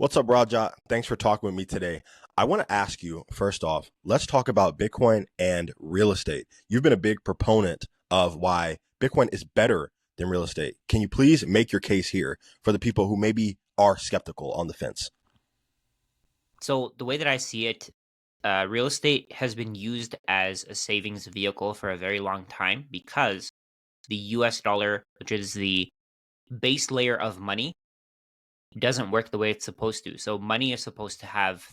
What's up, Rajat? Thanks for talking with me today. I want to ask you, first off, let's talk about Bitcoin and real estate. You've been a big proponent of why Bitcoin is better than real estate. Can you please make your case here for the people who maybe are skeptical on the fence? So the way that I see it, real estate has been used as a savings vehicle for a very long time because the US dollar, which is the base layer of money, doesn't work the way it's supposed to. So money is supposed to have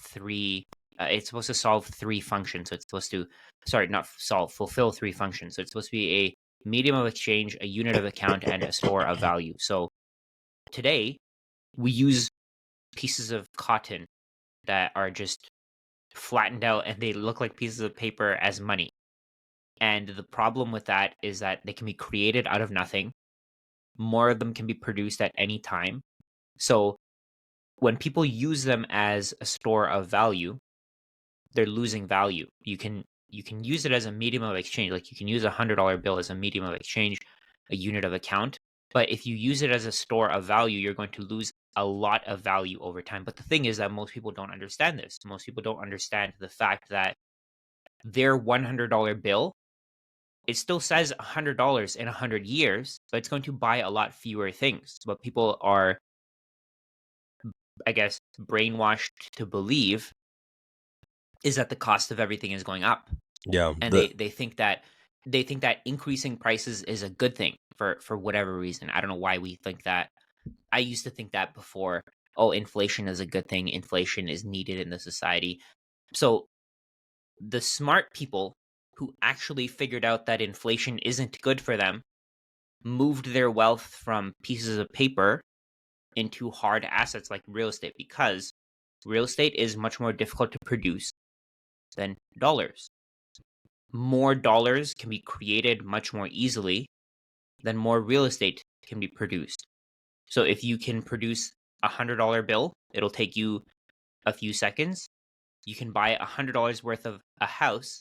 it's supposed to solve three functions. So it's supposed to, sorry, not solve, fulfill three functions. So it's supposed to be a medium of exchange, a unit of account, and a store of value. So today we use pieces of cotton that are just flattened out and they look like pieces of paper as money. And the problem with that is that they can be created out of nothing. More of them can be produced at any time. So when people use them as a store of value, they're losing value. You can use it as a medium of exchange. Like you can use $100 bill as a medium of exchange, a unit of account. But if you use it as a store of value, you're going to lose a lot of value over time. But the thing is that most people don't understand this. Most people don't understand the fact that their $100 bill, it still says $100 in 100 years, but it's going to buy a lot fewer things. But people are, I guess, brainwashed to believe is that the cost of everything is going up. Yeah, And they think that increasing prices is a good thing for whatever reason. I don't know why we think that. I used to think that before. Oh, inflation is a good thing. Inflation is needed in the society. So the smart people who actually figured out that inflation isn't good for them moved their wealth from pieces of paper into hard assets like real estate because real estate is much more difficult to produce than dollars. More dollars can be created much more easily than more real estate can be produced. So if you can produce $100 bill, it'll take you a few seconds. You can buy $100 worth of a house.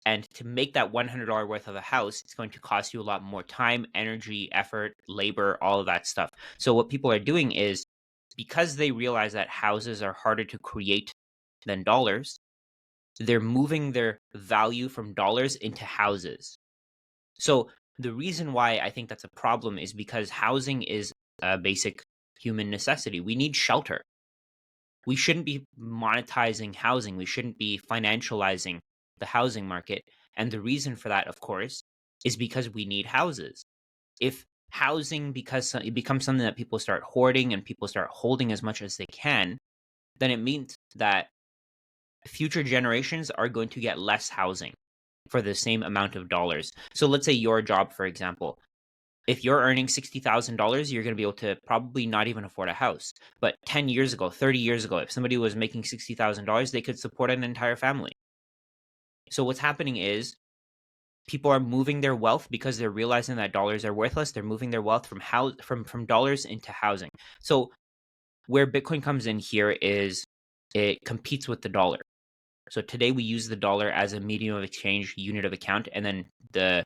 And to make that $100 worth of a house, it's going to cost you a lot more time, energy, effort, labor, all of that stuff. So what people are doing is because they realize that houses are harder to create than dollars, they're moving their value from dollars into houses. So the reason why I think that's a problem is because housing is a basic human necessity. We need shelter. We shouldn't be monetizing housing. We shouldn't be financializing the housing market. And the reason for that, of course, is because we need houses. If housing because it becomes something that people start hoarding and people start holding as much as they can, then it means that future generations are going to get less housing for the same amount of dollars. So let's say your job, for example, if you're earning $60,000, you're going to be able to probably not even afford a house. But 10 years ago, 30 years ago, if somebody was making $60,000, they could support an entire family. So what's happening is people are moving their wealth because they're realizing that dollars are worthless. They're moving their wealth from dollars into housing. So where Bitcoin comes in here is it competes with the dollar. So today we use the dollar as a medium of exchange, unit of account, and then the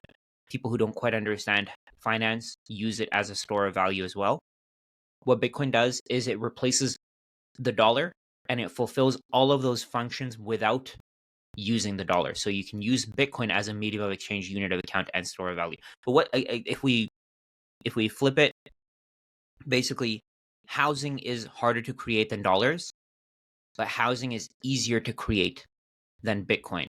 people who don't quite understand finance use it as a store of value as well. What Bitcoin does is it replaces the dollar and it fulfills all of those functions without using the dollar. So you can use Bitcoin as a medium of exchange, unit of account, and store of value. But what if we flip it? Basically, housing is harder to create than dollars, but housing is easier to create than Bitcoin.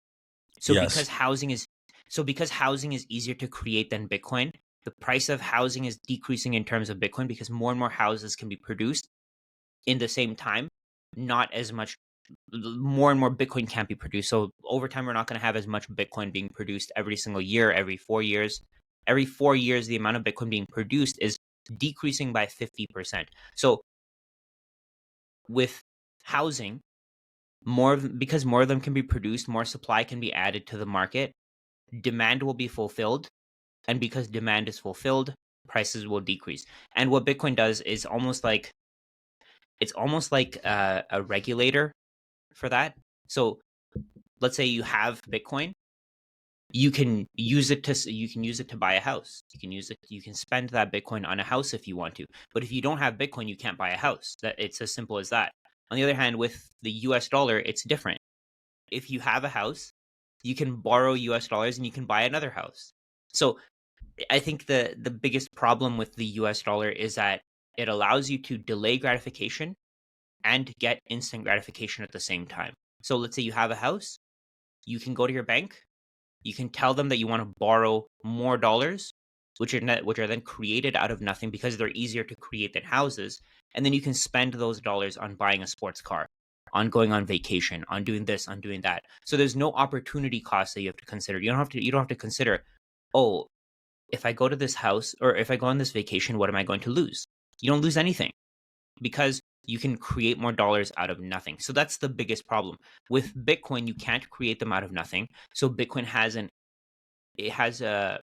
So yes. because housing is easier to create than Bitcoin, the price of housing is decreasing in terms of Bitcoin because more and more houses can be produced in the same time. Not as much, more and more Bitcoin can't be produced. So over time, we're not going to have as much Bitcoin being produced every single year, every 4 years. Every 4 years, the amount of Bitcoin being produced is decreasing by 50%. So with housing, because more of them can be produced, more supply can be added to the market, demand will be fulfilled, and because demand is fulfilled, prices will decrease. And what Bitcoin does is almost like a regulator for that. So let's say you have Bitcoin you can use it to buy a house. You can spend that Bitcoin on a house if you want to. But if you don't have Bitcoin, you can't buy a house. That it's as simple as that. On the other hand, with the US dollar, it's different. If you have a house, you can borrow US dollars and you can buy another house. So I think the biggest problem with the US dollar is that it allows you to delay gratification and get instant gratification at the same time. So let's say you have a house, you can go to your bank, you can tell them that you want to borrow more dollars, which are then created out of nothing because they're easier to create than houses, and then you can spend those dollars on buying a sports car, on going on vacation, on doing this, on doing that. So there's no opportunity cost that you have to consider. You don't have to consider, oh, if I go to this house or if I go on this vacation, what am I going to lose? You don't lose anything because you can create more dollars out of nothing. So that's the biggest problem. With Bitcoin, you can't create them out of nothing. So Bitcoin has a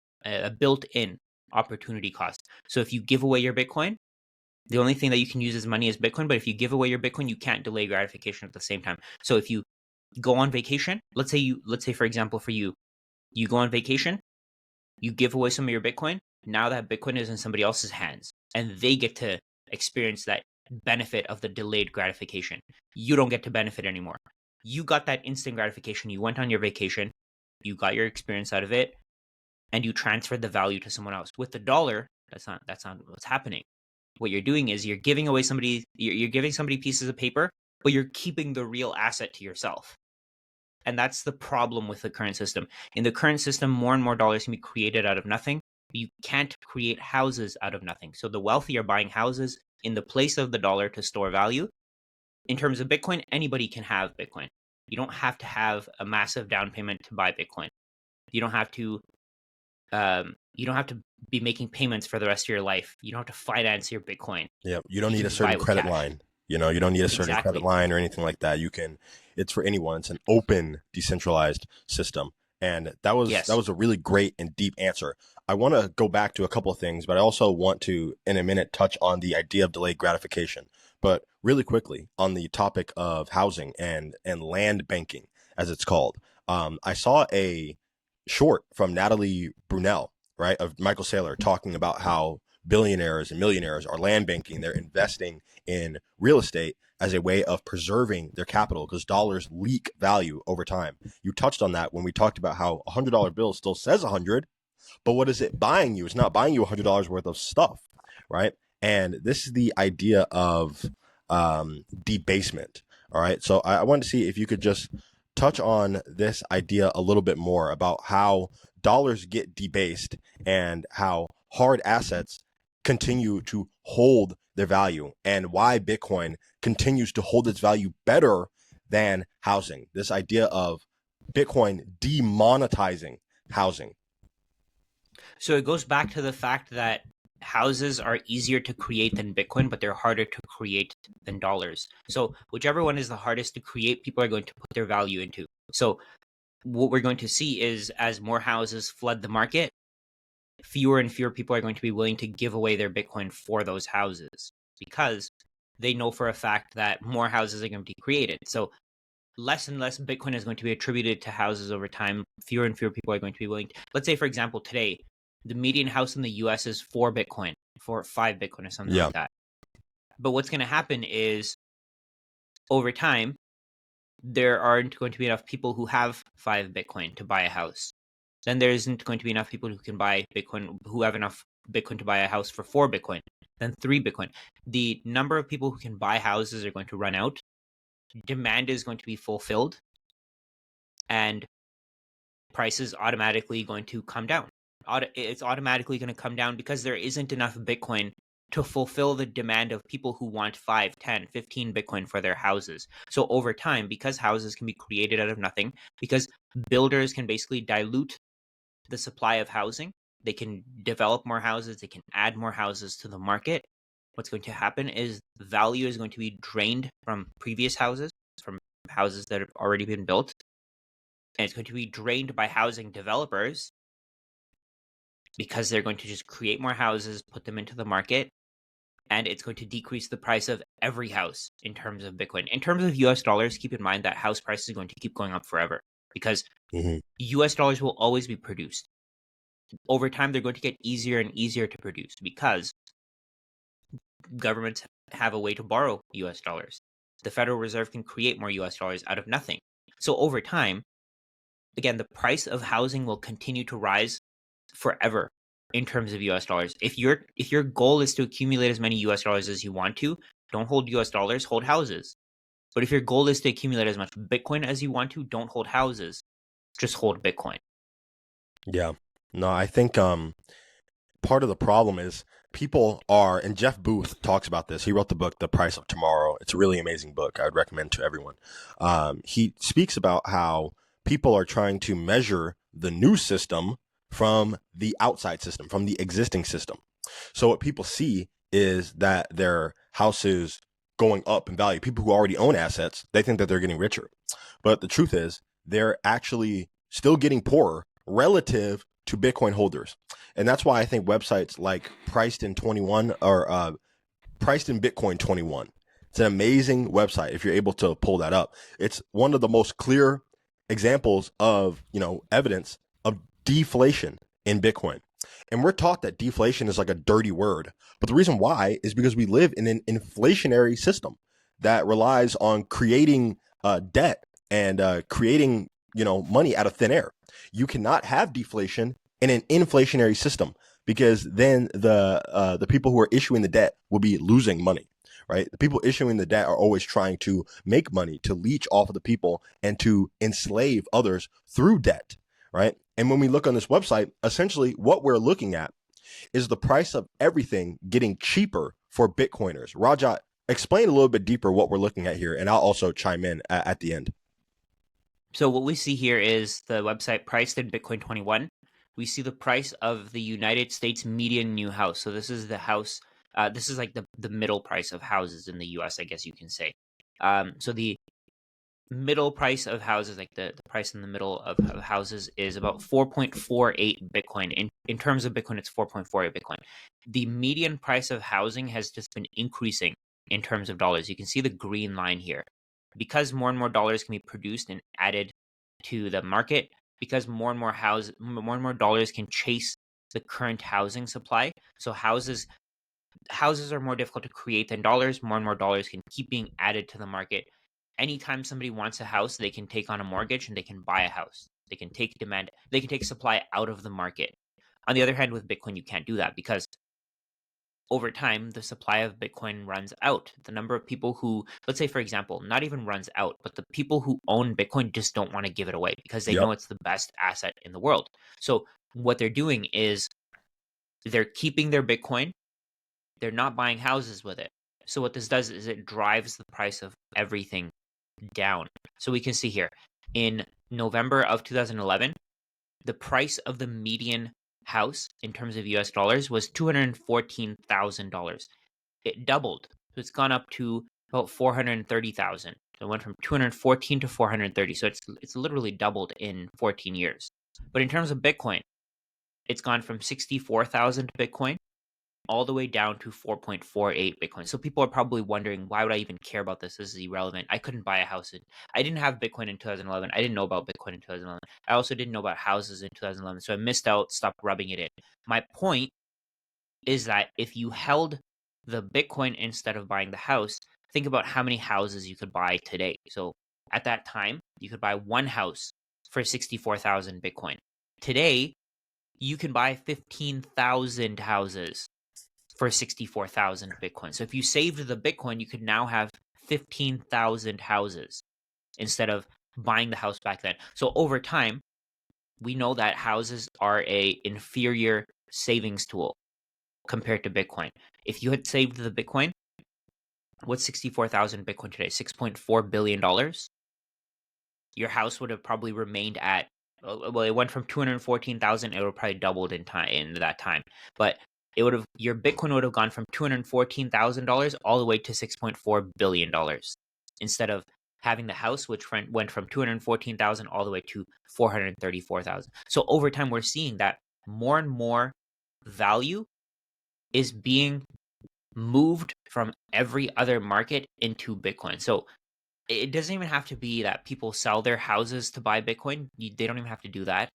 built-in opportunity cost. So if you give away your Bitcoin, the only thing that you can use as money is Bitcoin. But if you give away your Bitcoin, you can't delay gratification at the same time. So if you go on vacation, let's say for example for you, you go on vacation, you give away some of your Bitcoin. Now that Bitcoin is in somebody else's hands, and they get to experience that benefit of the delayed gratification. You don't get to benefit anymore. You got that instant gratification. You went on your vacation, you got your experience out of it, and you transferred the value to someone else. With the dollar, that's not what's happening. What you're doing is you're giving somebody pieces of paper, but you're keeping the real asset to yourself. And that's the problem with the current system. In the current system, more and more dollars can be created out of nothing. You can't create houses out of nothing. So the wealthy are buying houses in the place of the dollar to store value. In terms of Bitcoin, anybody can have Bitcoin. You don't have to have a massive down payment to buy Bitcoin. You don't have to be making payments for the rest of your life. You don't have to finance your Bitcoin. Yeah, you don't You need can a just buy certain it with credit cash. line. You don't need a certain credit Exactly. line or anything like that. It's for anyone. It's an open, decentralized system. And that Yes. was a really great and deep answer. I want to go back to a couple of things, but I also want to, in a minute, touch on the idea of delayed gratification. But really quickly on the topic of housing and land banking, as it's called. I saw a short from Natalie Brunell, right, of Michael Saylor talking about how billionaires and millionaires are land banking. They're investing in real estate as a way of preserving their capital because dollars leak value over time. You touched on that when we talked about how a $100 bill still says 100, but what is it buying you? It's not buying you $100 worth of stuff, right? And this is the idea of debasement. All right. So I wanted to see if you could just touch on this idea a little bit more about how dollars get debased and how hard assets continue to hold their value and why Bitcoin continues to hold its value better than housing. This idea of Bitcoin demonetizing housing. So it goes back to the fact that houses are easier to create than Bitcoin, but they're harder to create than dollars. So whichever one is the hardest to create, people are going to put their value into. So what we're going to see is as more houses flood the market, fewer and fewer people are going to be willing to give away their Bitcoin for those houses because they know for a fact that more houses are going to be created. So less and less Bitcoin is going to be attributed to houses over time. Fewer and fewer people are going to be willing to, let's say, for example, today, the median house in the US is 4 Bitcoin, 5 Bitcoin or something Yeah. like that. But what's going to happen is over time, there aren't going to be enough people who have 5 Bitcoin to buy a house. Then there isn't going to be enough people who can buy Bitcoin, who have enough Bitcoin to buy a house for 4 Bitcoin, then 3 Bitcoin. The number of people who can buy houses are going to run out. Demand is going to be fulfilled. And prices automatically going to come down. It's automatically going to come down because there isn't enough Bitcoin to fulfill the demand of people who want 5, 10, 15 Bitcoin for their houses. So over time, because houses can be created out of nothing, because builders can basically dilute the supply of housing, they can develop more houses, they can add more houses to the market. What's going to happen is value is going to be drained from previous houses, from houses that have already been built, and it's going to be drained by housing developers because they're going to just create more houses, put them into the market, and it's going to decrease the price of every house in terms of Bitcoin. In terms of US dollars, keep in mind that house price is going to keep going up forever. because Hmm. US dollars will always be produced. Over time, they're going to get easier and easier to produce because governments have a way to borrow US dollars. The Federal Reserve can create more US dollars out of nothing. So over time, again, the price of housing will continue to rise forever in terms of US dollars. If your goal is to accumulate as many US dollars as you want to, don't hold US dollars, hold houses. But if your goal is to accumulate as much Bitcoin as you want to, don't hold houses, just hold Bitcoin. Yeah. No, I think part of the problem is people are, and Jeff Booth talks about this. He wrote the book, The Price of Tomorrow. It's a really amazing book. I would recommend to everyone. He speaks about how people are trying to measure the new system from the outside system, from the existing system. So what people see is that their house is going up in value. People who already own assets, they think that they're getting richer. But the truth is, they're actually still getting poorer relative to Bitcoin holders. And that's why I think websites like Priced in 21 or Priced in Bitcoin 21. It's an amazing website if you're able to pull that up. It's one of the most clear examples of, evidence of deflation in Bitcoin. And we're taught that deflation is like a dirty word. But the reason why is because we live in an inflationary system that relies on creating debt and creating, money out of thin air. You cannot have deflation in an inflationary system because then the people who are issuing the debt will be losing money, right? The people issuing the debt are always trying to make money, to leech off of the people and to enslave others through debt, right? And when we look on this website, essentially what we're looking at is the price of everything getting cheaper for Bitcoiners. Rajat, explain a little bit deeper what we're looking at here, and I'll also chime in at the end. So what we see here is the website Priced in Bitcoin 21. We see the price of the United States median new house. So this is the house. This is like the middle price of houses in the US, I guess you can say. So the middle price of houses, like the price in the middle of houses, is about 4.48 Bitcoin. In terms of Bitcoin, it's 4.48 Bitcoin. The median price of housing has just been increasing in terms of dollars. You can see the green line here. Because more and more dollars can be produced and added to the market, because more and more dollars can chase the current housing supply. So houses are more difficult to create than dollars. More and more dollars can keep being added to the market. Anytime somebody wants a house, they can take on a mortgage and they can buy a house. They can take supply out of the market. On the other hand, with Bitcoin, you can't do that because over time, the supply of Bitcoin runs out. The number of people who, let's say, for example, not even runs out, but the people who own Bitcoin just don't want to give it away because they know Yep. it's the best asset in the world. So what they're doing is they're keeping their Bitcoin. They're not buying houses with it. So what this does is it drives the price of everything down. So we can see here in November of 2011, the price of the median house in terms of US dollars was $214,000. It doubled. So it's gone up to about 430,000. So it went from 214 to 430. So it's literally doubled in 14 years. But in terms of Bitcoin, it's gone from 64,000 Bitcoin all the way down to 4.48 Bitcoin. So people are probably wondering, why would I even care about this? This is irrelevant. I couldn't buy a house. I didn't have Bitcoin in 2011. I didn't know about Bitcoin in 2011. I also didn't know about houses in 2011. So I missed out, stopped rubbing it in. My point is that if you held the Bitcoin instead of buying the house, think about how many houses you could buy today. So at that time, you could buy one house for 64,000 Bitcoin. Today, you can buy 15,000 houses for 64,000 Bitcoin. So if you saved the Bitcoin, you could now have 15,000 houses instead of buying the house back then. So over time, we know that houses are a inferior savings tool compared to Bitcoin. If you had saved the Bitcoin, what's 64,000 Bitcoin today? $6.4 billion. Your house would have probably remained at, well, it went from 214,000, it would have probably doubled in that time. But your Bitcoin would have gone from $214,000 all the way to $6.4 billion instead of having the house, which went from 214,000 all the way to 434,000. So over time, we're seeing that more and more value is being moved from every other market into Bitcoin. So it doesn't even have to be that people sell their houses to buy Bitcoin. They don't even have to do that.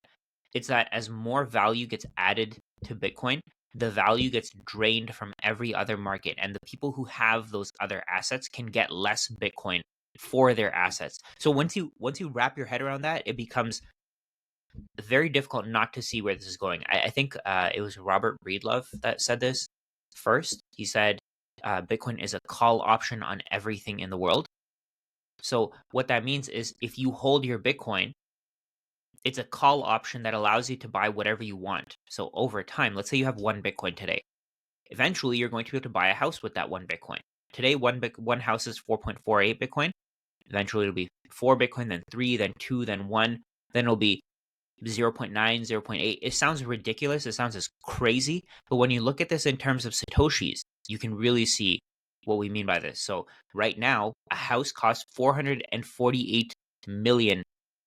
It's that as more value gets added to Bitcoin, the value gets drained from every other market, and the people who have those other assets can get less Bitcoin for their assets. So once you wrap your head around that, it becomes very difficult not to see where this is going. I think it was Robert Breedlove that said this first. He said Bitcoin is a call option on everything in the world. So what that means is if you hold your Bitcoin, it's a call option that allows you to buy whatever you want. So over time, let's say you have one Bitcoin today. Eventually, you're going to be able to buy a house with that one Bitcoin. Today, one house is 4.48 Bitcoin. Eventually, it'll be 4 Bitcoin, then 3, then 2, then 1. Then it'll be 0.9, 0.8. It sounds ridiculous. It sounds as crazy. But when you look at this in terms of Satoshis, you can really see what we mean by this. So right now, a house costs 448 million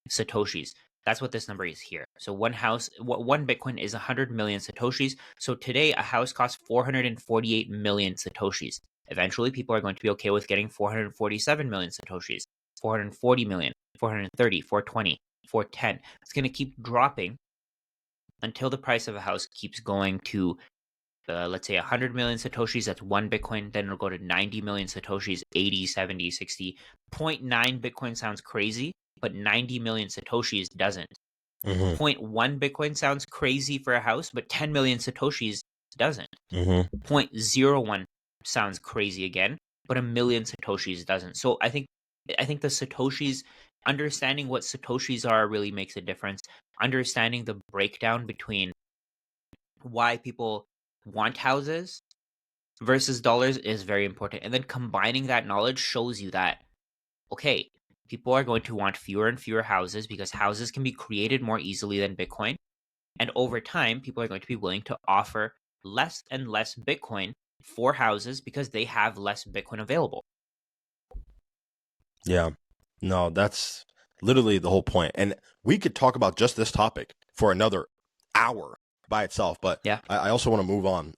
Satoshis. That's what this number is here. So one Bitcoin is 100 million Satoshis. So today, a house costs 448 million Satoshis. Eventually, people are going to be okay with getting 447 million Satoshis, 440 million, 430, 420, 410. It's going to keep dropping until the price of a house keeps going to, let's say, 100 million Satoshis. That's one Bitcoin. Then it'll go to 90 million Satoshis, 80, 70, 60. 0.9 Bitcoin sounds crazy, but 90 million Satoshis doesn't. Mm-hmm. 0.1 Bitcoin sounds crazy for a house, but 10 million Satoshis doesn't. Mm-hmm. 0.01 sounds crazy again, but a million Satoshis doesn't. So I think the Satoshis, understanding what Satoshis are really makes a difference. Understanding the breakdown between why people want houses versus dollars is very important. And then combining that knowledge shows you that, okay, people are going to want fewer and fewer houses because houses can be created more easily than Bitcoin. And over time, people are going to be willing to offer less and less Bitcoin for houses because they have less Bitcoin available. Yeah. No, that's literally the whole point. And we could talk about just this topic for another hour by itself, but Yeah. I also want to move on.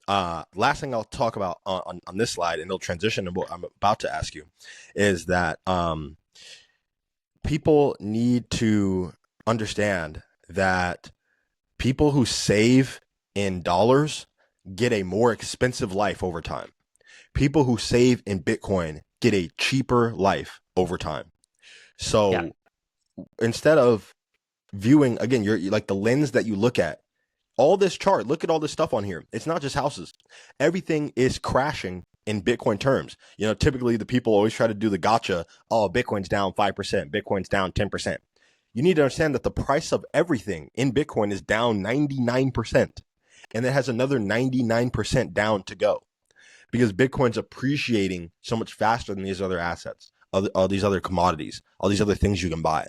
Last thing I'll talk about on this slide, and it'll transition to what I'm about to ask you, is that people need to understand that people who save in dollars get a more expensive life over time. People who save in Bitcoin get a cheaper life over time. So instead of viewing, again, you're like the lens that you look at, all this chart, look at all this stuff on here. It's not just houses. Everything is crashing in Bitcoin terms. You know, typically the people always try to do the gotcha. Oh, Bitcoin's down 5%. Bitcoin's down 10%. You need to understand that the price of everything in Bitcoin is down 99%. And it has another 99% down to go because Bitcoin's appreciating so much faster than these other assets, all these other commodities, all these other things you can buy.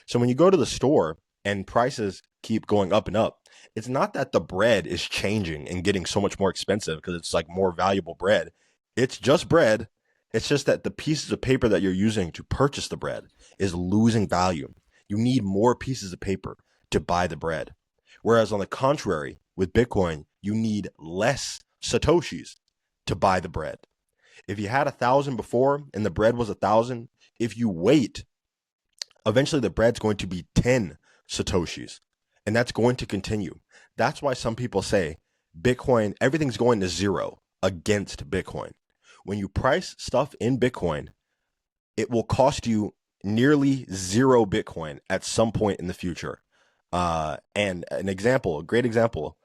So when you go to the store and prices keep going up and up, it's not that the bread is changing and getting so much more expensive because it's like more valuable bread. It's just bread. It's just that the pieces of paper that you're using to purchase the bread is losing value. You need more pieces of paper to buy the bread. Whereas on the contrary, with Bitcoin, you need less Satoshis to buy the bread. If you had 1,000 before and the bread was 1,000, if you wait, eventually the bread's going to be 10 Satoshis. And that's going to continue. That's why some people say Bitcoin, everything's going to zero against Bitcoin. When you price stuff in Bitcoin, it will cost you nearly zero Bitcoin at some point in the future. And a great example,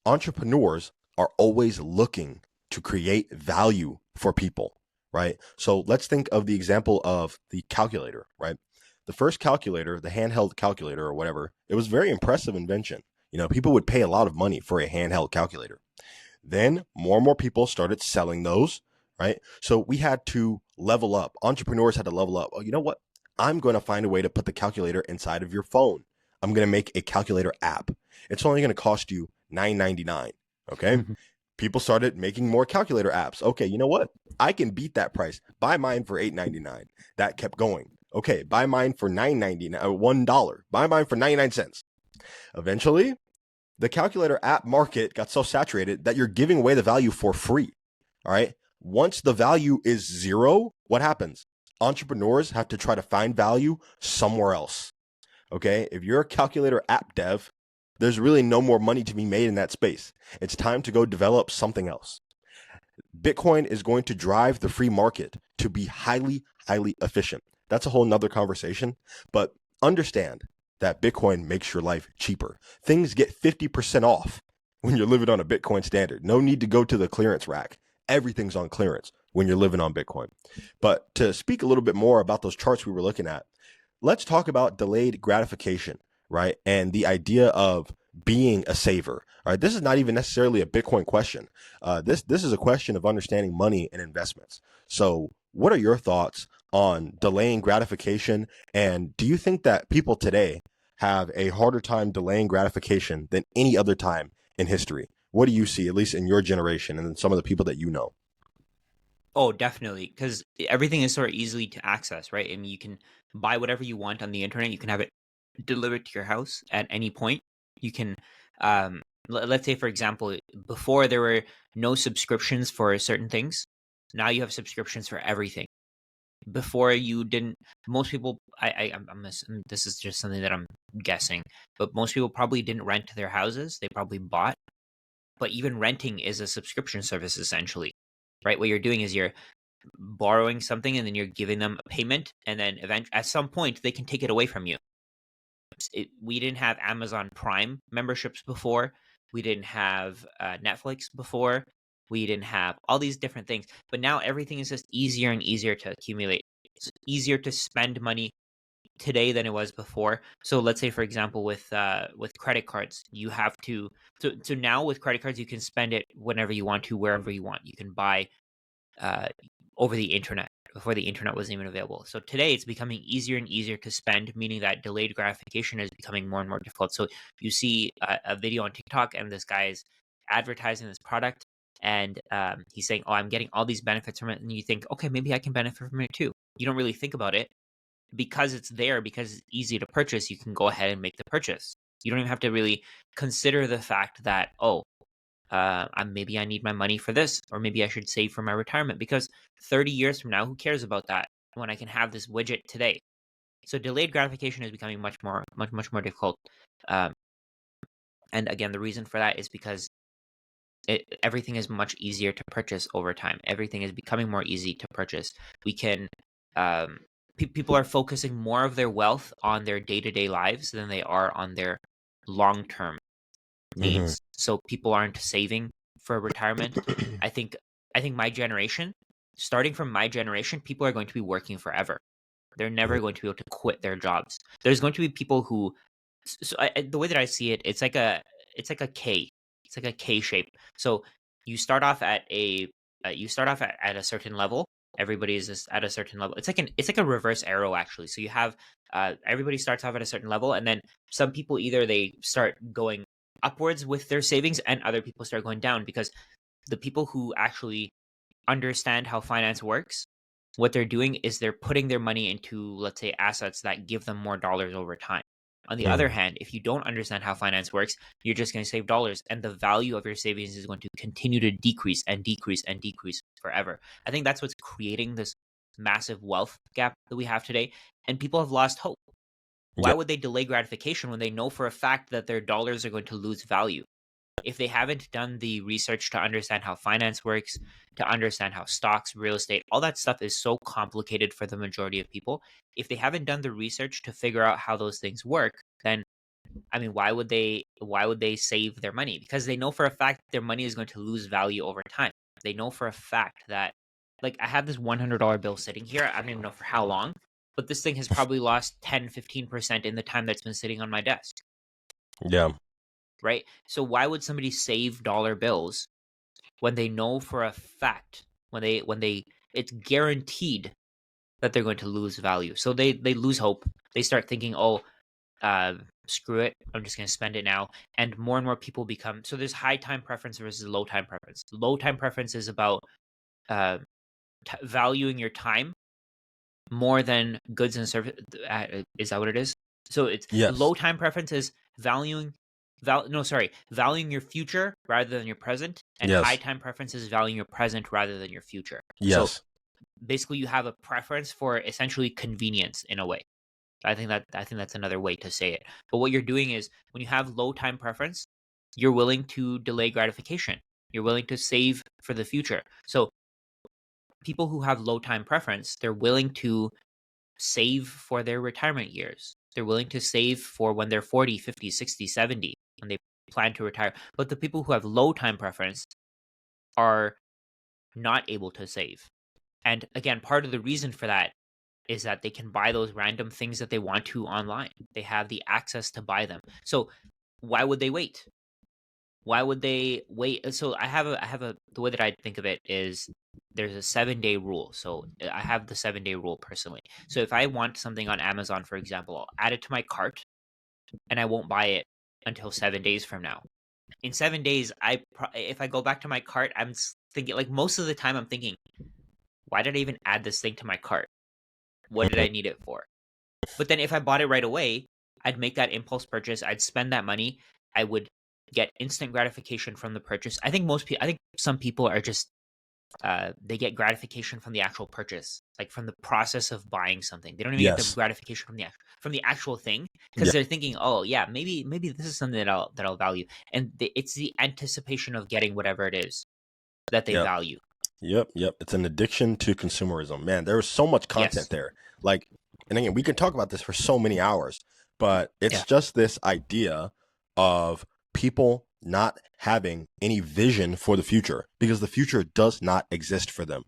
entrepreneurs are always looking to create value for people, right? So let's think of the example of the calculator, right? The first calculator, the handheld calculator or whatever, it was a very impressive invention. You know, people would pay a lot of money for a handheld calculator. Then more and more people started selling those, right? So we had to level up. Entrepreneurs had to level up. Oh, you know what? I'm going to find a way to put the calculator inside of your phone. I'm going to make a calculator app. It's only going to cost you $9.99. Okay. People started making more calculator apps. Okay, you know what? I can beat that price. Buy mine for $8.99. That kept going. Okay, buy mine for $9.99, $1. Buy mine for 99 cents. Eventually, the calculator app market got so saturated that you're giving away the value for free. All right. Once the value is zero, what happens? Entrepreneurs have to try to find value somewhere else. Okay. If you're a calculator app dev, there's really no more money to be made in that space. It's time to go develop something else. Bitcoin is going to drive the free market to be highly, highly efficient. That's a whole nother conversation, but understand that Bitcoin makes your life cheaper. Things get 50% off when you're living on a Bitcoin standard. No need to go to the clearance rack. Everything's on clearance when you're living on Bitcoin. But to speak a little bit more about those charts we were looking at, let's talk about delayed gratification, right? And the idea of being a saver. All right, this is not even necessarily a Bitcoin question. This is a question of understanding money and investments. So, what are your thoughts on delaying gratification? And do you think that people today have a harder time delaying gratification than any other time in history? What do you see, at least in your generation and some of the people that you know? Oh, definitely, because everything is sort of easily to access, right? I mean, you can buy whatever you want on the internet. You can have it delivered to your house at any point. You can, let's say, for example, before there were no subscriptions for certain things. Now you have subscriptions for everything. Before you didn't. Most people, this is just something that I'm guessing, but most people probably didn't rent their houses. They probably bought. But even renting is a subscription service essentially, right? What you're doing is you're borrowing something and then you're giving them a payment, and then at some point they can take it away from you. We didn't have Amazon Prime memberships before. We didn't have Netflix before. We didn't have all these different things. But now everything is just easier and easier to accumulate. It's easier to spend money today than it was before. So let's say, for example, with credit cards, you have to. So now with credit cards, you can spend it whenever you want to, wherever you want. You can buy over the internet before the internet wasn't even available. So today it's becoming easier and easier to spend, meaning that delayed gratification is becoming more and more difficult. So you see a video on TikTok and this guy is advertising this product, and he's saying, oh, I'm getting all these benefits from it. And you think, okay, maybe I can benefit from it too. You don't really think about it because it's there, because it's easy to purchase. You can go ahead and make the purchase. You don't even have to really consider the fact that, oh, maybe I need my money for this, or maybe I should save for my retirement, because 30 years from now, who cares about that when I can have this widget today? So delayed gratification is becoming much more difficult. Um, and again, the reason for that is because everything is much easier to purchase over time. Everything is becoming more easy to purchase. We can, people are focusing more of their wealth on their day-to-day lives than they are on their long-term Mm-hmm. needs. So people aren't saving for retirement. I think my generation, starting from my generation, people are going to be working forever. They're never going to be able to quit their jobs. There's going to be people who, the way that I see it, it's like a K. It's like a K shape. So you start off at at a certain level. Everybody is just at a certain level. It's like a reverse arrow actually. So you have everybody starts off at a certain level, and then some people either they start going upwards with their savings, and other people start going down, because the people who actually understand how finance works, what they're doing is they're putting their money into, let's say, assets that give them more dollars over time. On the other Mm. hand, if you don't understand how finance works, you're just going to save dollars, and the value of your savings is going to continue to decrease and decrease and decrease forever. I think that's what's creating this massive wealth gap that we have today, and people have lost hope. Why Yeah. would they delay gratification when they know for a fact that their dollars are going to lose value? If they haven't done the research to understand how finance works, to understand how stocks, real estate, all that stuff is so complicated for the majority of people. If they haven't done the research to figure out how those things work, then I mean, why would they save their money? Because they know for a fact their money is going to lose value over time. They know for a fact that, like, I have this $100 bill sitting here. I don't even know for how long, but this thing has probably lost 10-15% in the time that's been sitting on my desk, Yeah. right? So why would somebody save dollar bills when they know for a fact, when they it's guaranteed that they're going to lose value? So they lose hope. They start thinking, oh, screw it, I'm just going to spend it now. And more people become, so there's high time preference versus low time preference. Low time preference is about uh, valuing your time more than goods and service. Is that what it is? So it's Yes. low time preference is valuing your future rather than your present, and high Yes. time preference is valuing your present rather than your future. So Yes. basically you have a preference for essentially convenience in a way. I think that's another way to say it. But what you're doing is when you have low time preference, you're willing to delay gratification. You're willing to save for the future. So people who have low time preference, they're willing to save for their retirement years. They're willing to save for when they're 40, 50, 60, 70, when they plan to retire. But the people who have low time preference are not able to save. And again, part of the reason for that is that they can buy those random things that they want to online. They have the access to buy them. So why would they wait? Why would they wait? So the way that I think of it is there's a 7-day rule. So I have the 7-day rule personally. So if I want something on Amazon, for example, I'll add it to my cart and I won't buy it until 7 days from now. In 7 days, if I go back to my cart, I'm thinking, like, most of the time I'm thinking, why did I even add this thing to my cart? What did I need it for? But then if I bought it right away, I'd make that impulse purchase. I'd spend that money. I would get instant gratification from the purchase. I think some people are just they get gratification from the actual purchase, like from the process of buying something. They don't even get the Yes. gratification from the actual thing because Yeah. they're thinking, oh yeah, maybe this is something that I'll value, and it's the anticipation of getting whatever it is that they Yep. value. Yep. It's an addiction to consumerism. Man, there is so much Yes. content there. Like, and again, we can talk about this for so many hours, but it's Yeah. just this idea of people not having any vision for the future because the future does not exist for them.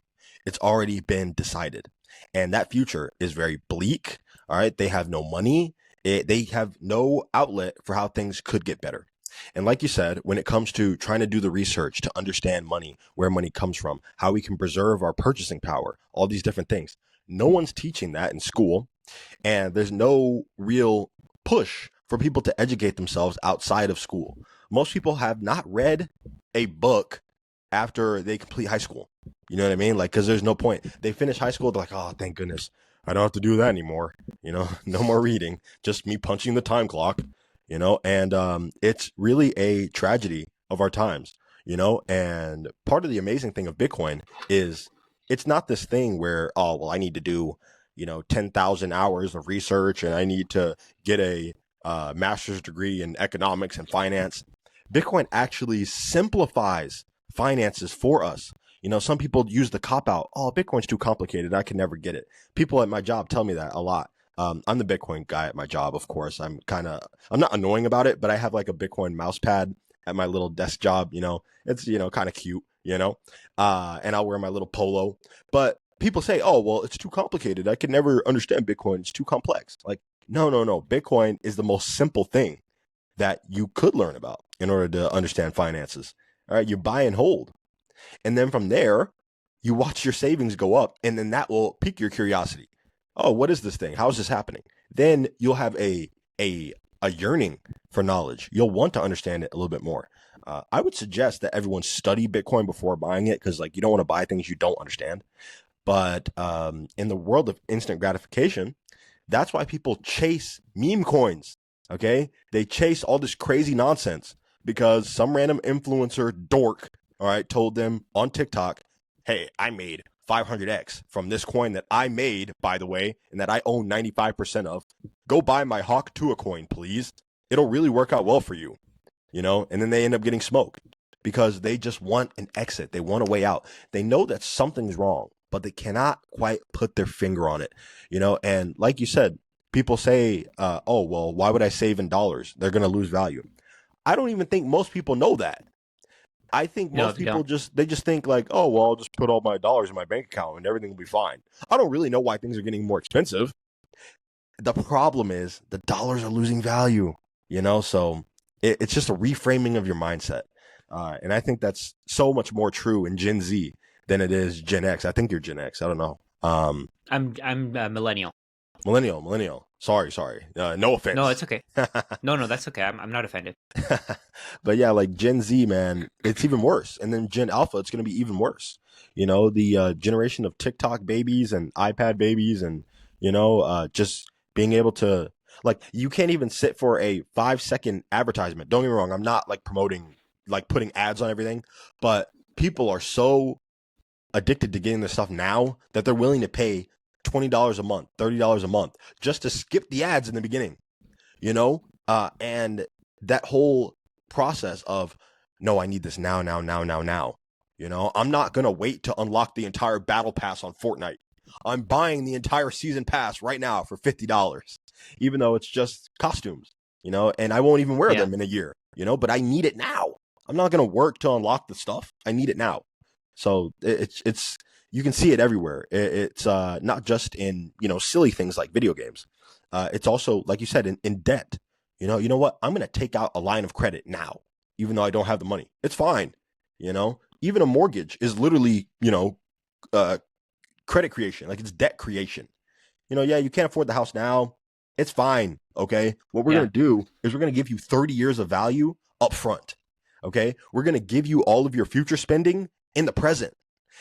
It's already been decided. And that future is very bleak. All right. They have no money. They have no outlet for how things could get better. And like you said, when it comes to trying to do the research to understand money, where money comes from, how we can preserve our purchasing power, all these different things, no one's teaching that in school. And there's no real push for people to educate themselves outside of school. Most people have not read a book after they complete high school. You know what I mean? Like, because there's no point. They finish high school, they're like, oh, thank goodness. I don't have to do that anymore. You know, no more reading, just me punching the time clock, and it's really a tragedy of our times, and part of the amazing thing of Bitcoin is it's not this thing where, oh, well, I need to do, 10,000 hours of research and I need to get a master's degree in economics and finance. Bitcoin actually simplifies finances for us. Some people use the cop out. Oh, Bitcoin's too complicated. I can never get it. People at my job tell me that a lot. I'm the Bitcoin guy at my job, of course. I'm not annoying about it, but I have like a Bitcoin mouse pad at my little desk job. It's, kind of cute, and I'll wear my little polo. But people say, oh, well, it's too complicated. I can never understand Bitcoin. It's too complex. Like, no. Bitcoin is the most simple thing that you could learn about in order to understand finances. All right. You buy and hold. And then from there, you watch your savings go up, and then that will pique your curiosity. Oh, what is this thing? How is this happening? Then you'll have a yearning for knowledge. You'll want to understand it a little bit more. I would suggest that everyone study Bitcoin before buying it because, like, you don't want to buy things you don't understand. But in the world of instant gratification, that's why people chase meme coins. Okay, they chase all this crazy nonsense because some random influencer dork, all right, told them on TikTok, hey, I made 500x from this coin that I made, by the way, and that I own 95% of. Go buy my Hawk Tua coin, please. It'll really work out well for you, and then they end up getting smoked because they just want an exit. They want a way out. They know that something's wrong, but they cannot quite put their finger on it, and like you said, people say, oh, well, why would I save in dollars? They're going to lose value. I don't even think most people know that. I think No, most they people don't. just think like, oh, well, I'll just put all my dollars in my bank account and everything will be fine. I don't really know why things are getting more expensive. The problem is the dollars are losing value, so it's just a reframing of your mindset. And I think that's so much more true in Gen Z than it is Gen X. I think you're Gen X. I don't know. I'm a millennial. Millennial. Sorry. No No, offense. it's okay. No, that's okay. I'm not offended. But yeah, like Gen Z, man, it's even worse. And then Gen Alpha, it's going to be even worse. The generation of TikTok babies and iPad babies and, just being able to, like, you can't even sit for a 5-second advertisement. Don't get me wrong. I'm not like promoting, like putting ads on everything, but people are so addicted to getting this stuff now that they're willing to pay $20 a month, $30 a month just to skip the ads in the beginning, you know? And that whole process of, no, I need this now, now, now, now, now. You know, I'm not going to wait to unlock the entire battle pass on Fortnite. I'm buying the entire season pass right now for $50, even though it's just costumes, you know, and I won't even wear Yeah. them in a year, you know, but I need it now. I'm not going to work to unlock the stuff. I need it now. So it's you can see it everywhere. It's not just in, you know, silly things like video games. It's also, like you said, in debt. You know what? I'm going to take out a line of credit now, even though I don't have the money. It's fine. You know, even a mortgage is literally, you know, credit creation. Like, it's debt creation. You know, yeah, you can't afford the house now. It's fine. Okay. What we're Yeah. going to do is we're going to give you 30 years of value up front. Okay. We're going to give you all of your future spending in the present.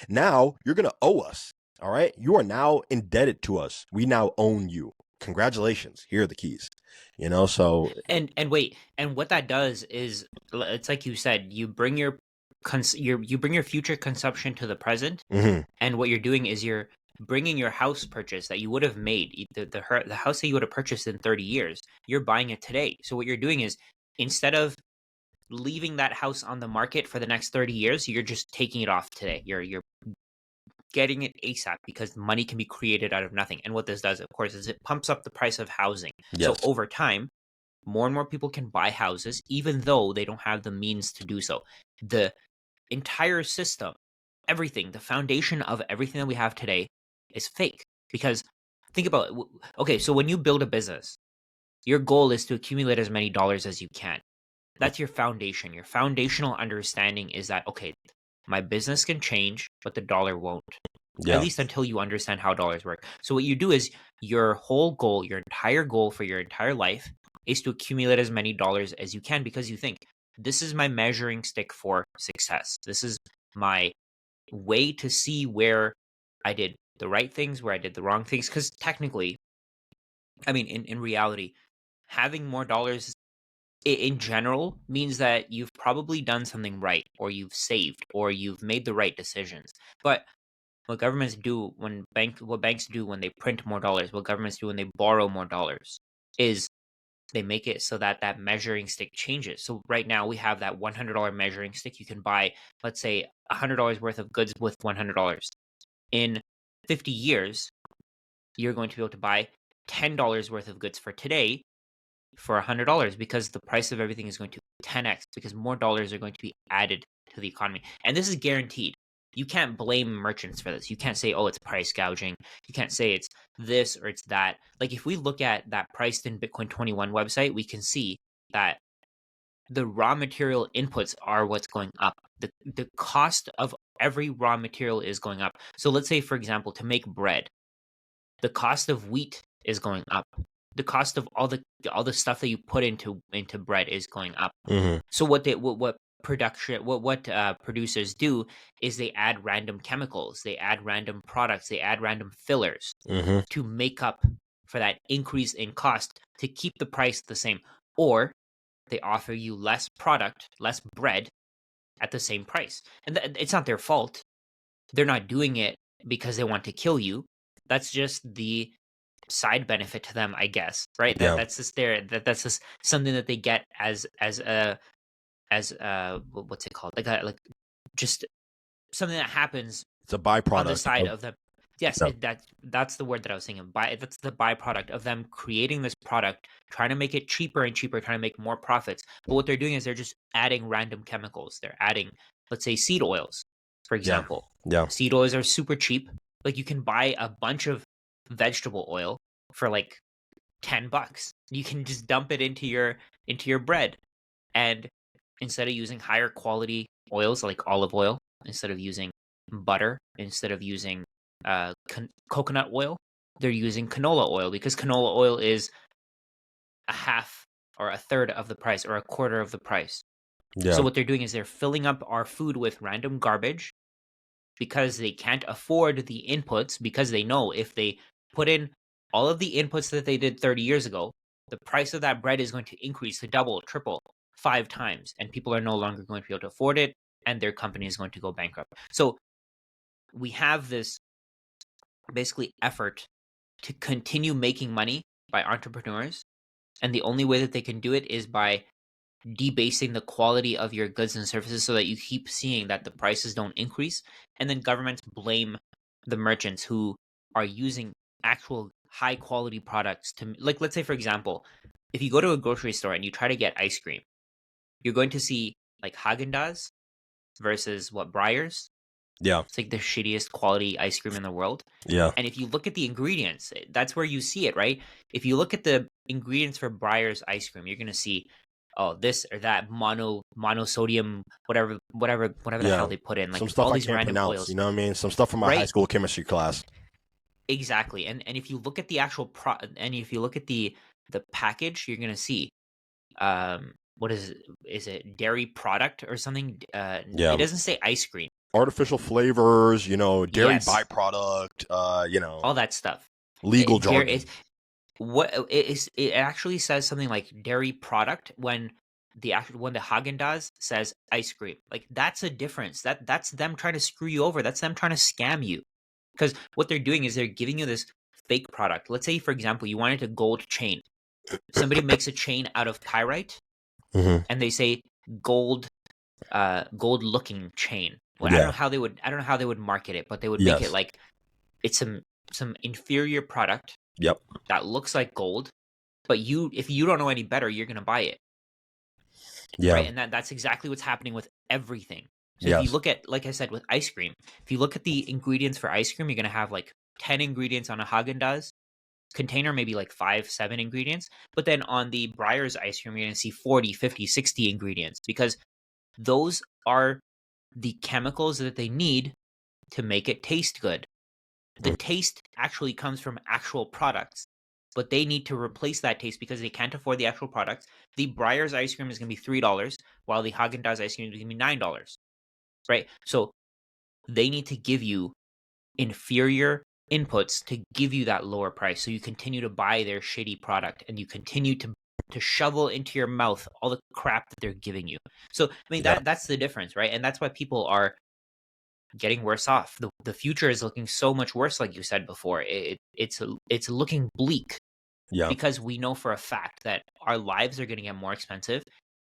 Now you're going to owe us. All right. You are now indebted to us. We now own you. Congratulations. Here are the keys. You know, so. And wait, and what that does is, it's like you said, you bring your you bring your future consumption to the present, Mhm. and what you're doing is you're bringing your house purchase that you would have made, the house that you would have purchased in 30 years, you're buying it today. So what you're doing is, instead of leaving that house on the market for the next 30 years, you're just taking it off today. You're getting it ASAP, because money can be created out of nothing. And what this does, of course, is it pumps up the price of housing. So Yes. over time, more and more people can buy houses, even though they don't have the means to do so. The entire system, everything, the foundation of everything that we have today is fake. Because think about it. Okay, so when you build a business, your goal is to accumulate as many dollars as you can. That's your foundation. Your foundational understanding is that, okay, my business can change, but the dollar won't. At Yeah. least until you understand how dollars work. So what you do is, your whole goal, your entire goal for your entire life, is to accumulate as many dollars as you can, because you think, this is my measuring stick for success. This is my way to see where I did the right things, where I did the wrong things. Because technically, I mean, in reality, having more dollars in general means that you've probably done something right, or you've saved, or you've made the right decisions. But what governments do what banks do when they print more dollars, what governments do when they borrow more dollars, is they make it so that that measuring stick changes. So right now we have that $100 measuring stick. You can buy, let's say, $100 worth of goods with $100. In 50 years, you're going to be able to buy $10 worth of goods for today for $100, because the price of everything is going to 10x, because more dollars are going to be added to the economy. And this is guaranteed. You can't blame merchants for this. You can't say, oh, it's price gouging. You can't say it's this or it's that. Like, if we look at that Priced in Bitcoin 21 website, we can see that the raw material inputs are what's going up. The cost of every raw material is going up. So let's say, for example, to make bread, the cost of wheat is going up. The cost of all the stuff that you put into bread is going up. Mhm. So what producers do is they add random chemicals, they add random products, they add random fillers Mhm. to make up for that increase in cost, to keep the price the same. Or they offer you less product, less bread, at the same price. And it's not their fault. They're not doing it because they want to kill you. That's just the side benefit to them, I guess. Right? Yeah. That's just something that they get as what's it called? Like just something that happens It's a on the byproduct side of. of them. Yes, Yeah. that's the word that I was thinking. That's the byproduct of them creating this product, trying to make it cheaper and cheaper, trying to make more profits. But what they're doing is they're just adding random chemicals. They're adding, let's say, seed oils, for Yeah. example. Yeah. Seed oils are super cheap. Like, you can buy a bunch of vegetable oil for like $10. You can just dump it into your bread, and instead of using higher quality oils like olive oil, instead of using butter, instead of using coconut oil, they're using canola oil, because canola oil is a half or a third of the price, or a quarter of the price. So Yeah. what they're doing is they're filling up our food with random garbage, because they can't afford the inputs, because they know if they put in all of the inputs that they did 30 years ago, the price of that bread is going to increase to double, triple, 5 times, and people are no longer going to be able to afford it, and their company is going to go bankrupt. So we have this basically effort to continue making money by entrepreneurs, and the only way that they can do it is by debasing the quality of your goods and services so that you keep seeing that the prices don't increase, and then governments blame the merchants who are using actual high quality products to, like, let's say for example, if you go to a grocery store and you try to get ice cream, you're going to see like Haagen-Dazs versus what, Breyers. Yeah. It's like the shittiest quality ice cream in the world. Yeah. And if you look at the ingredients, that's where you see it, right? If you look at the ingredients for Breyers ice cream, you're gonna see, oh, this or that monosodium, whatever the hell Yeah. they put in, like Some stuff all I these can't random pronounce. oils, You know what I mean? Some stuff from my high right? school chemistry class. Exactly. And if you look at the actual and if you look at the package, you're gonna see, what is it? Is it dairy product or something? It Yeah. doesn't say ice cream. Artificial flavors, dairy Yes, byproduct, all that stuff. legal There is jargon. what it is. It actually says something like dairy product when the Haagen-Dazs says ice cream. Like, that's a difference. That's them trying to screw you over. That's them trying to scam you. Because what they're doing is they're giving you this fake product. Let's say, for example, you wanted a gold chain. Somebody makes a chain out of pyrite, Hmm. and they say gold, gold looking chain. Well, Yeah. I don't know how they would market it, but they would make it Yes. like it's some inferior product Yep. that looks like gold, but if you don't know any better, you're gonna buy it, Yeah. right? And that's exactly what's happening with everything. So if you Yes. look at, like I said, with ice cream, if you look at the ingredients for ice cream, you're gonna have like 10 ingredients on a Haagen-Dazs container, maybe like 5, 7 ingredients. But then on the Breyers ice cream, you're gonna see 40, 50, 60 ingredients, because those are the chemicals that they need to make it taste good. The Mm. taste actually comes from actual products, but they need to replace that taste because they can't afford the actual products. The Breyers ice cream is going to be $3, while the Haagen-Dazs ice cream is going to be $9, right? So they need to give you inferior inputs to give you that lower price, so you continue to buy their shitty product and you continue to shovel into your mouth all the crap that they're giving you. So I mean, Yeah. that's the difference, right? And that's why people are getting worse off. The future is looking so much worse, like you said before. It's looking bleak Yeah. because we know for a fact that our lives are going to get more expensive.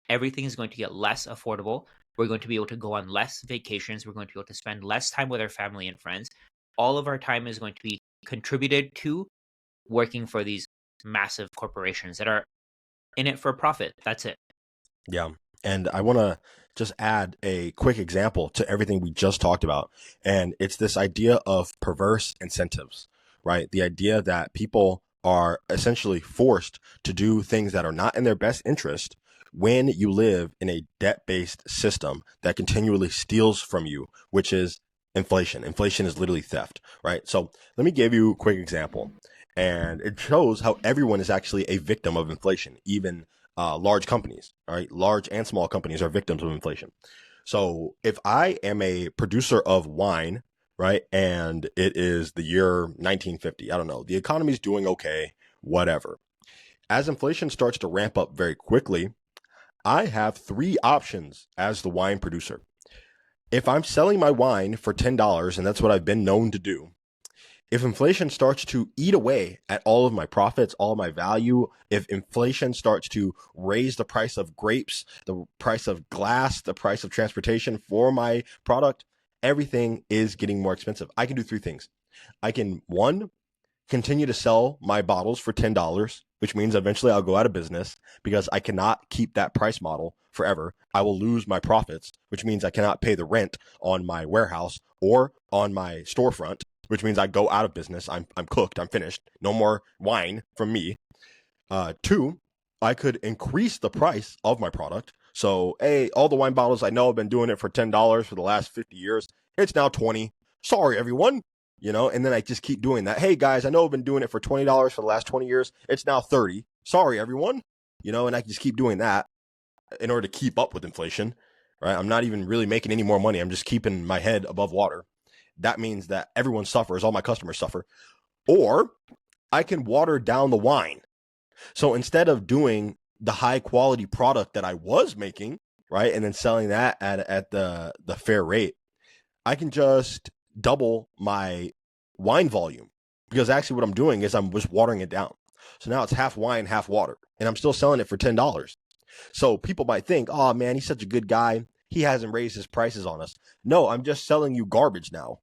Everything is going to get less affordable. We're going to be able to go on less vacations. We're going to be able to spend less time with our family and friends. All of our time is going to be contributed to working for these massive corporations that are in it for profit. That's it. Yeah. And I want to just add a quick example to everything we just talked about. And it's this idea of perverse incentives, right? The idea that people are essentially forced to do things that are not in their best interest when you live in a debt-based system that continually steals from you, which is inflation. Inflation is literally theft, right? So let me give you a quick example. And it shows how everyone is actually a victim of inflation, even large companies, all right? Large and small companies are victims of inflation. So if I am a producer of wine, right, and it is the year 1950, I don't know, the economy is doing okay, whatever. As inflation starts to ramp up very quickly, I have three options as the wine producer. If I'm selling my wine for $10, and that's what I've been known to do, if inflation starts to eat away at all of my profits, all of my value, if inflation starts to raise the price of grapes, the price of glass, the price of transportation for my product, everything is getting more expensive. I can do three things. I can, one, continue to sell my bottles for $10, which means eventually I'll go out of business because I cannot keep that price model forever. I will lose my profits, which means I cannot pay the rent on my warehouse or on my storefront, which means I go out of business. I'm cooked. I'm finished. No more wine from me. Two, I could increase the price of my product. So, hey, all the wine bottles I know I've been doing it for $10 for the last 50 years. It's now 20. Sorry, everyone. And then I just keep doing that. Hey, guys, I know I've been doing it for $20 for the last 20 years. It's now 30. Sorry, everyone. And I just keep doing that in order to keep up with inflation, right? I'm not even really making any more money. I'm just keeping my head above water. That means that everyone suffers. All my customers suffer. Or I can water down the wine. So instead of doing the high quality product that I was making, right, and then selling that at the fair rate, I can just double my wine volume, because actually what I'm doing is I'm just watering it down. So now it's half wine, half water, and I'm still selling it for $10. So people might think, oh man, he's such a good guy. He hasn't raised his prices on us. No, I'm just selling you garbage now.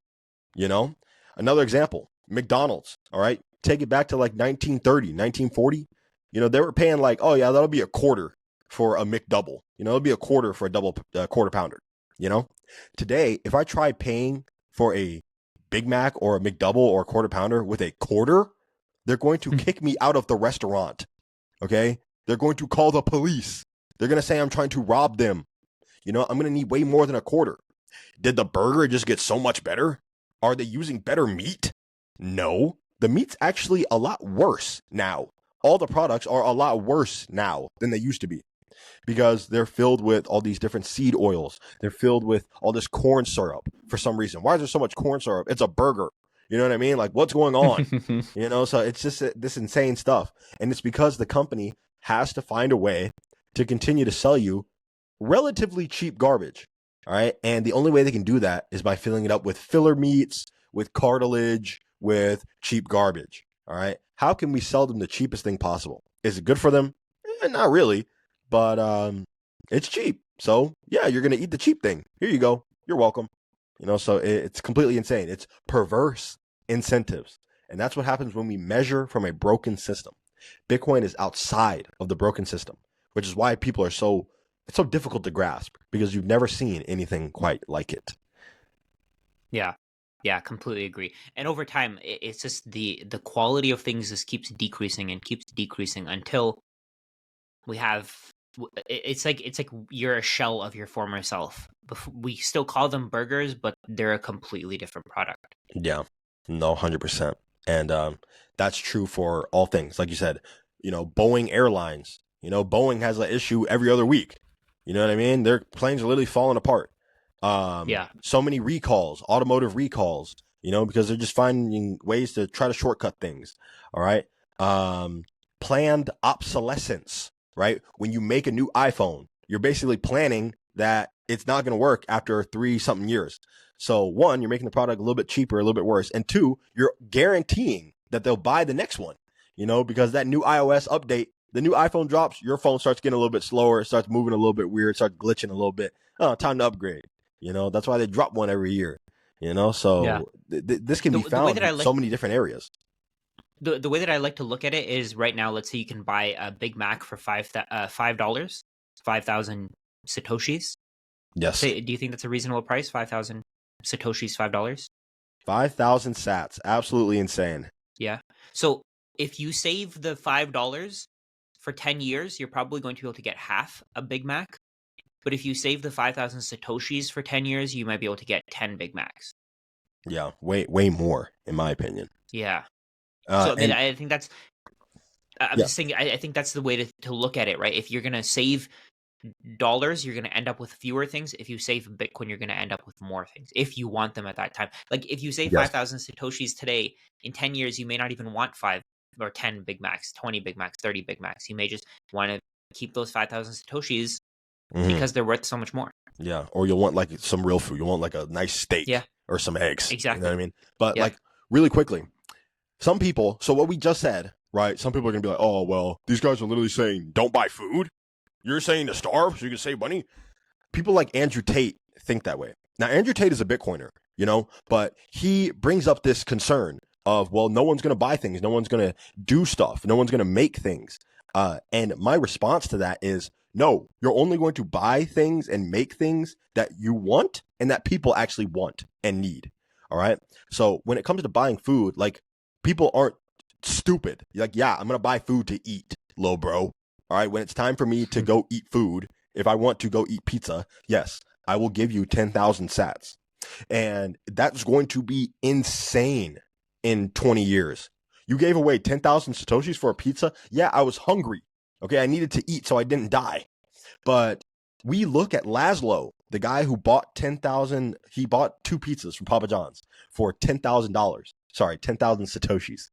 You know, another example, McDonald's. All right. Take it back to like 1930, 1940. You know, they were paying like, oh yeah, that'll be a quarter for a McDouble. You know, it'll be a quarter for a double quarter pounder. You know, today, if I try paying for a Big Mac or a McDouble or a quarter pounder with a quarter, they're going to kick me out of the restaurant. Okay. They're going to call the police. They're going to say I'm trying to rob them. You know, I'm going to need way more than a quarter. Did the burger just get so much better? Are they using better meat? No. The meat's actually a lot worse now. All the products are a lot worse now than they used to be, because they're filled with all these different seed oils. They're filled with all this corn syrup for some reason. Why is there so much corn syrup? It's a burger. You know what I mean? Like, what's going on? You know, so it's just this insane stuff. And it's because the company has to find a way to continue to sell you relatively cheap garbage. All right. And the only way they can do that is by filling it up with filler meats, with cartilage, with cheap garbage. All right. How can we sell them the cheapest thing possible? Is it good for them? Not really, but it's cheap. So yeah, you're going to eat the cheap thing. Here you go. You're welcome. You know, so it's completely insane. It's perverse incentives. And that's what happens when we measure from a broken system. Bitcoin is outside of the broken system, which is why people are it's so difficult to grasp, because you've never seen anything quite like it. Yeah. Yeah, completely agree. And over time, it's just the quality of things just keeps decreasing and keeps decreasing until we have it's like you're a shell of your former self. We still call them burgers, but they're a completely different product. Yeah, no, 100%. And that's true for all things. Like you said, you know, Boeing Airlines, you know, Boeing has an issue every other week. You know what I mean? Their planes are literally falling apart. Yeah. So many recalls, automotive recalls, you know, because they're just finding ways to try to shortcut things. All right. Planned obsolescence, right? When you make a new iPhone, you're basically planning that it's not going to work after 3-something years. So one, you're making the product a little bit cheaper, a little bit worse. And two, you're guaranteeing that they'll buy the next one, you know, because that new iOS update, the new iPhone drops, your phone starts getting a little bit slower. It starts moving a little bit weird, starts glitching a little bit. Oh, time to upgrade. You know, that's why they drop one every year, you know, so Yeah. This can be found in so many different areas. The way that I like to look at it is right now, let's say you can buy a Big Mac for $5, 5,000 Satoshis. Yes. Do you think that's a reasonable price? 5,000 Satoshis, $5? 5,000 sats. Absolutely insane. Yeah. So if you save the $5 for 10 years, you're probably going to be able to get half a Big Mac. But if you save the 5,000 Satoshis for 10 years, you might be able to get 10 Big Macs. Yeah, way more, in my opinion. Yeah. So I mean, I think that's, I'm just thinking, I think that's the way to look at it, right? If you're going to save dollars, you're going to end up with fewer things. If you save Bitcoin, you're going to end up with more things if you want them at that time. Like if you save 5,000 Satoshis today, in 10 years, you may not even want 5 or 10 Big Macs, 20 Big Macs, 30 Big Macs. You may just want to keep those 5,000 Satoshis because they're worth so much more. Yeah. Or you'll want like some real food. You'll want like a nice steak or some eggs. Exactly. You know what I mean? But like really quickly, some people, so what we just said, right? Some people are going to be like, oh, well, these guys are literally saying don't buy food. You're saying to starve so you can save money. People like Andrew Tate think that way. Now, Andrew Tate is a Bitcoiner, you know, but he brings up this concern of, well, no one's going to buy things. No one's going to do stuff. No one's going to make things. And my response to that is, no, you're only going to buy things and make things that you want and that people actually want and need. All right. So when it comes to buying food, like people aren't stupid. You're like, yeah, I'm going to buy food to eat, low bro. All right. When it's time for me to go eat food, if I want to go eat pizza, yes, I will give you 10,000 sats. And that's going to be insane in 20 years. You gave away 10,000 Satoshis for a pizza? Yeah, I was hungry. Okay, I needed to eat so I didn't die. But we look at Laszlo, the guy who bought 10,000, he bought 2 pizzas from Papa John's for $10,000. Sorry, 10,000 Satoshis.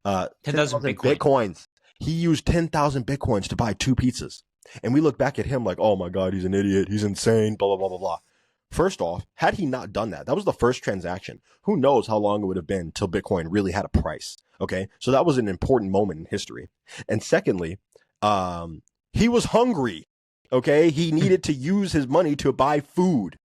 10,000 Bitcoins. He used 10,000 Bitcoins to buy 2 pizzas. And we look back at him like, oh my God, he's an idiot. He's insane, blah, blah, blah, blah, blah. First off, had he not done that, that was the first transaction. Who knows how long it would have been till Bitcoin really had a price? Okay, so that was an important moment in history. And secondly, he was hungry. Okay, he needed to use his money to buy food.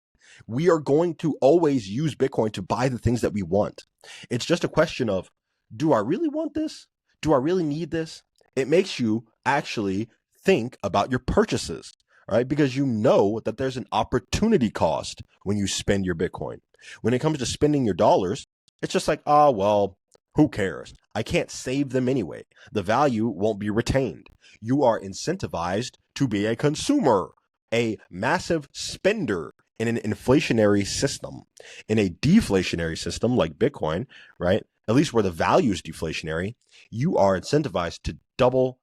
We are going to always use Bitcoin to buy the things that we want. It's just a question of, do I really want this? Do I really need this? It makes you actually think about your purchases, right? Because you know that there's an opportunity cost when you spend your Bitcoin. When it comes to spending your dollars, it's just like, oh, well, who cares? I can't save them anyway. The value won't be retained. You are incentivized to be a consumer, a massive spender in an inflationary system. In a deflationary system like Bitcoin, right? At least where the value is deflationary, you are incentivized to double,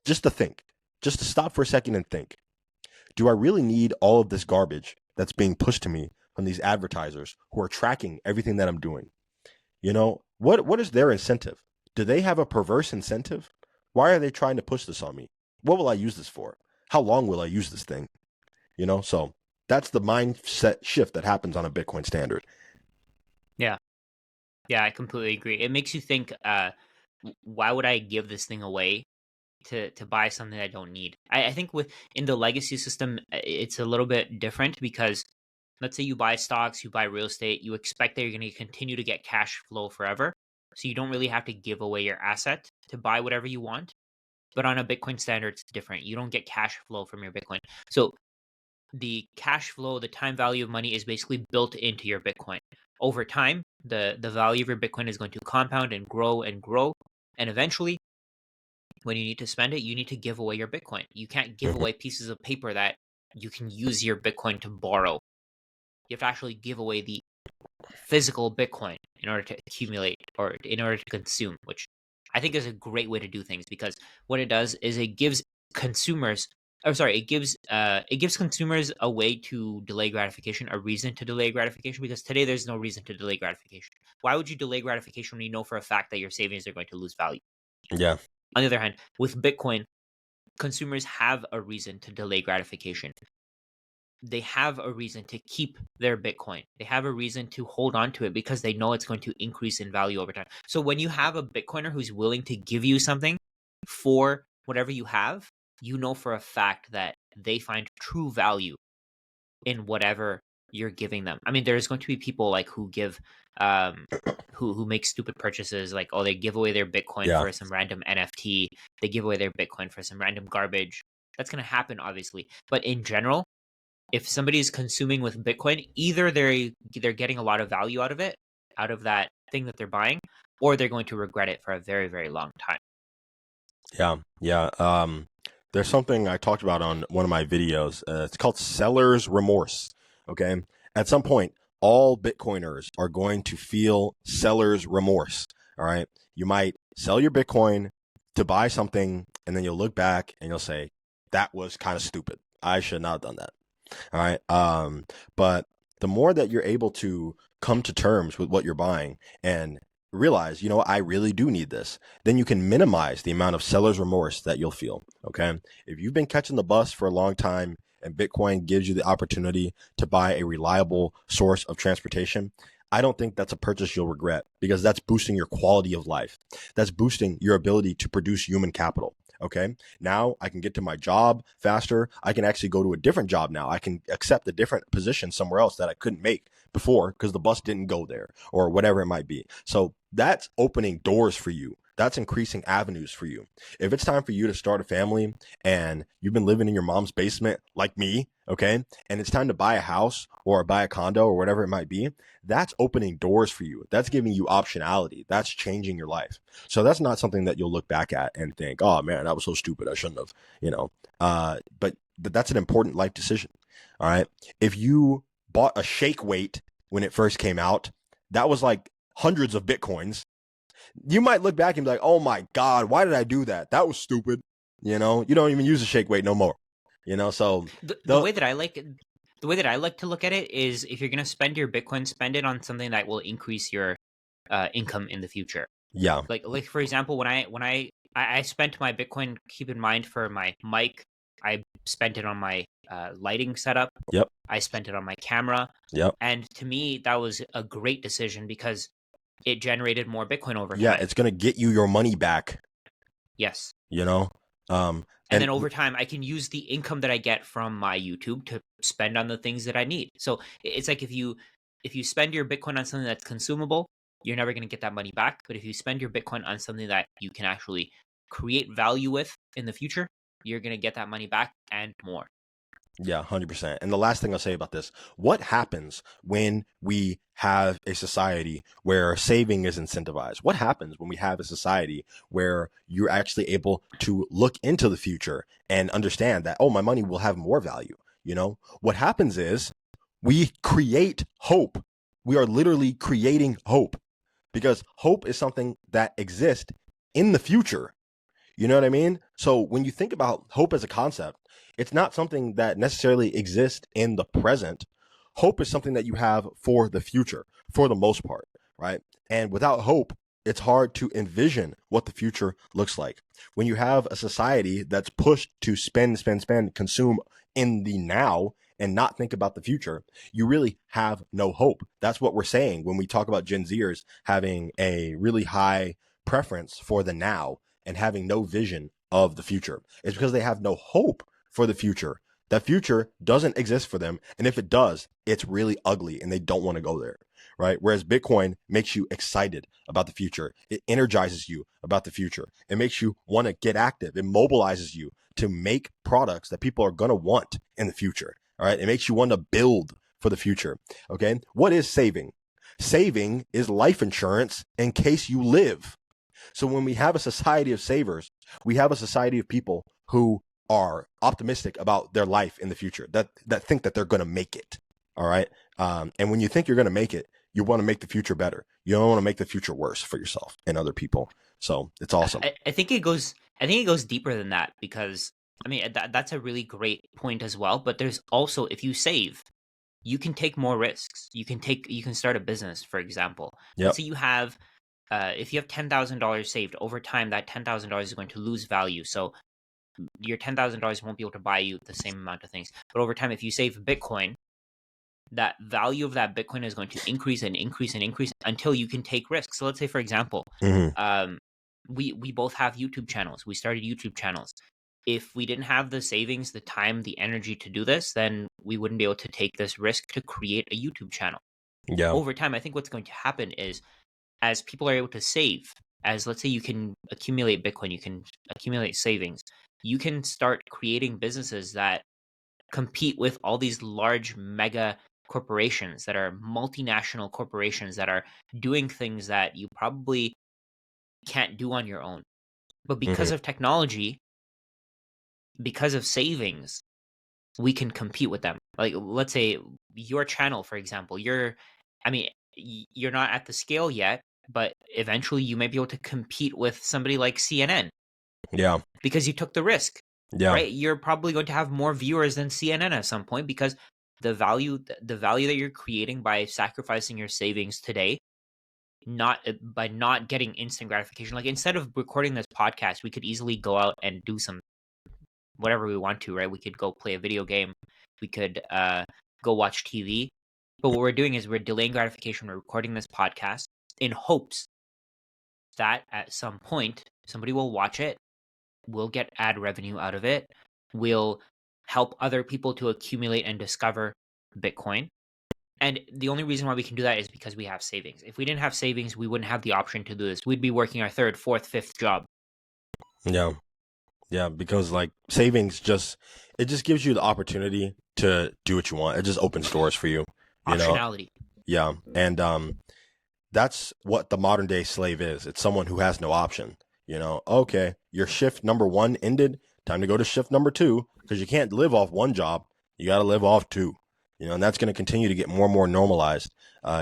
just to think, just to stop for a second and think. Do I really need all of this garbage that's being pushed to me from these advertisers who are tracking everything that I'm doing? You know, what is their incentive? Do they have a perverse incentive? Why are they trying to push this on me? What will I use this for? How long will I use this thing? You know, so that's the mindset shift that happens on a Bitcoin standard. Yeah. Yeah, I completely agree. It makes you think, why would I give this thing away to buy something I don't need? I think with in the legacy system, it's a little bit different because let's say you buy stocks, you buy real estate, you expect that you're going to continue to get cash flow forever. So you don't really have to give away your asset to buy whatever you want. But on a Bitcoin standard, it's different. You don't get cash flow from your Bitcoin. So the cash flow, the time value of money is basically built into your Bitcoin. Over time, the value of your Bitcoin is going to compound and grow and grow. And eventually, when you need to spend it, you need to give away your Bitcoin. You can't give Mhm. away pieces of paper that you can use your Bitcoin to borrow. You have to actually give away the physical Bitcoin in order to accumulate or in order to consume, which I think is a great way to do things because what it does is it gives consumers it gives consumers a way to delay gratification, a reason to delay gratification, because today there's no reason to delay gratification. Why would you delay gratification when you know for a fact that your savings are going to lose value? Yeah. On the other hand, with Bitcoin, consumers have a reason to delay gratification. They have a reason to keep their Bitcoin. They have a reason to hold on to it because they know it's going to increase in value over time. So when you have a Bitcoiner who's willing to give you something for whatever you have, you know for a fact that they find true value in whatever you're giving them. I mean, there's going to be people like who give who make stupid purchases, like, oh, they give away their Bitcoin Yeah. for some random NFT, they give away their Bitcoin for some random garbage. That's going to happen obviously. But in general, if somebody's consuming with Bitcoin, either they're getting a lot of value out of it, out of that thing that they're buying, or they're going to regret it for a very, very long time. Yeah. Yeah. There's something I talked about on one of my videos. It's called seller's remorse. Okay. At some point, all Bitcoiners are going to feel seller's remorse. All right. You might sell your Bitcoin to buy something, and then you'll look back and you'll say, that was kind of stupid. I should not have done that. All right. But the more that you're able to come to terms with what you're buying and realize, you know, I really do need this, then you can minimize the amount of seller's remorse that you'll feel. Okay. If you've been catching the bus for a long time and Bitcoin gives you the opportunity to buy a reliable source of transportation, I don't think that's a purchase you'll regret because that's boosting your quality of life. That's boosting your ability to produce human capital. Okay. Now I can get to my job faster. I can actually go to a different job now. I can accept a different position somewhere else that I couldn't make before because the bus didn't go there or whatever it might be. So that's opening doors for you. That's increasing avenues for you. If it's time for you to start a family and you've been living in your mom's basement like me, okay, and it's time to buy a house or buy a condo or whatever it might be, that's opening doors for you. That's giving you optionality. That's changing your life. So that's not something that you'll look back at and think, oh man, that was so stupid. I shouldn't have, you know. But that's an important life decision. All right. If you bought a shake weight when it first came out, that was like hundreds of Bitcoins. You might look back and be like, oh my God, why did I do that? That was stupid. You know, you don't even use a shake weight no more. You know, so The way that I like to look at it is if you're going to spend your Bitcoin, spend it on something that will increase your income in the future. yeah, Like for example, when I spent my Bitcoin, keep in mind for my mic, I spent it on my lighting setup. Yep. I spent it on my camera. Yep. And to me, that was a great decision because it generated more Bitcoin over Yeah, time. it's going to get you your money back, Yes. you know? And then over time, I can use the income that I get from my YouTube to spend on the things that I need. So it's like if you spend your Bitcoin on something that's consumable, you're never going to get that money back. But if you spend your Bitcoin on something that you can actually create value with in the future, you're going to get that money back and more. Yeah, 100%. And the last thing I'll say about this, what happens when we have a society where saving is incentivized? What happens when we have a society where you're actually able to look into the future and understand that, oh, my money will have more value? You know, what happens is we create hope. We are literally creating hope because hope is something that exists in the future. You know what I mean? So when you think about hope as a concept, it's not something that necessarily exists in the present. Hope is something that you have for the future, for the most part, right? And without hope, it's hard to envision what the future looks like. When you have a society that's pushed to spend, consume in the now and not think about the future, you really have no hope. That's what we're saying when we talk about Gen Zers having a really high preference for the now and having no vision of the future. It's because they have no hope for the future. That future doesn't exist for them. And if it does, it's really ugly and they don't want to go there, right? Whereas Bitcoin makes you excited about the future. It energizes you about the future. It makes you want to get active. It mobilizes you to make products that people are going to want in the future. All right. It makes you want to build for the future. Okay. What is saving? Saving is life insurance in case you live. So when we have a society of savers, we have a society of people who are optimistic about their life in the future, that think that they're going to make it. All right. And when you think you're going to make it, you want to make the future better. You don't want to make the future worse for yourself and other people. So it's awesome. I think it goes deeper than that because I mean that's a really great point as well. But there's also, if you save, you can take more risks. You can start a business, for example. Yep. Let's say you have if you have $10,000 saved over time, that $10,000 is going to lose value. So your $10,000 won't be able to buy you the same amount of things. But over time, if you save Bitcoin, that value of that Bitcoin is going to increase and increase and increase until you can take risks. So let's say, for example, we both have YouTube channels. We started YouTube channels. If we didn't have the savings, the time, the energy to do this, then we wouldn't be able to take this risk to create a YouTube channel. Yeah. Over time, I think what's going to happen is as people are able to save, as let's say you can accumulate Bitcoin, you can accumulate savings, you can start creating businesses that compete with all these large mega corporations that are multinational corporations that are doing things that you probably can't do on your own. But because of technology, because of savings, we can compete with them. Like let's say your channel, for example, you're not at the scale yet, but eventually you might be able to compete with somebody like CNN. Yeah. Because you took the risk. Yeah. Right? You're probably going to have more viewers than CNN at some point because the value that you're creating by sacrificing your savings today, not by not getting instant gratification. Like instead of recording this podcast, we could easily go out and do some whatever we want to, right? We could go play a video game. We could go watch TV. But what we're doing is we're delaying gratification. We're recording this podcast in hopes that at some point somebody will watch it. We'll get ad revenue out of it. We'll help other people to accumulate and discover Bitcoin. And the only reason why we can do that is because we have savings. If we didn't have savings, we wouldn't have the option to do this. We'd be working our third, fourth, fifth job. Yeah. Yeah. Because like savings it just gives you the opportunity to do what you want. It just opens doors for you. You know? Optionality. Yeah. And that's what the modern day slave is. It's someone who has no option. You know, okay, your shift number 1 ended. Time to go to shift number 2 because you can't live off one job. You got to live off 2. You know, and that's going to continue to get more and more normalized.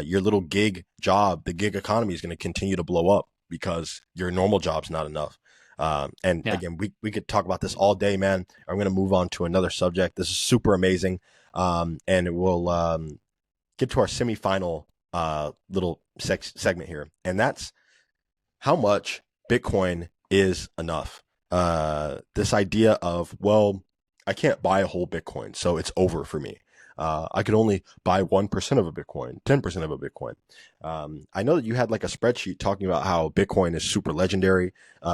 Your little gig job, the gig economy is going to continue to blow up because your normal job's not enough. Again, we could talk about this all day, man. I'm going to move on to another subject. This is super amazing. And we'll get to our semifinal little segment here. And that's how much Bitcoin is enough. This idea of, well, I can't buy a whole Bitcoin, so it's over for me. I could only buy 1% of a Bitcoin, 10% of a Bitcoin. I know that you had like a spreadsheet talking about how Bitcoin is super legendary.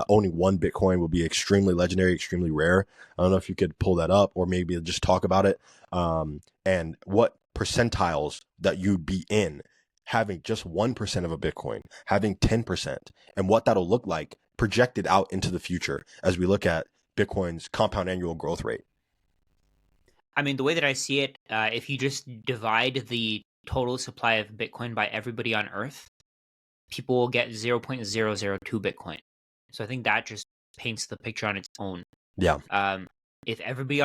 Owning one Bitcoin will be extremely legendary, extremely rare. I don't know if you could pull that up or maybe just talk about it. And what percentiles that you'd be in having just 1% of a Bitcoin, having 10%, and what that'll look like projected out into the future as we look at Bitcoin's compound annual growth rate. I mean, the way that I see it, if you just divide the total supply of Bitcoin by everybody on Earth, people will get 0.002 Bitcoin. So I think that just paints the picture on its own. Yeah. If everybody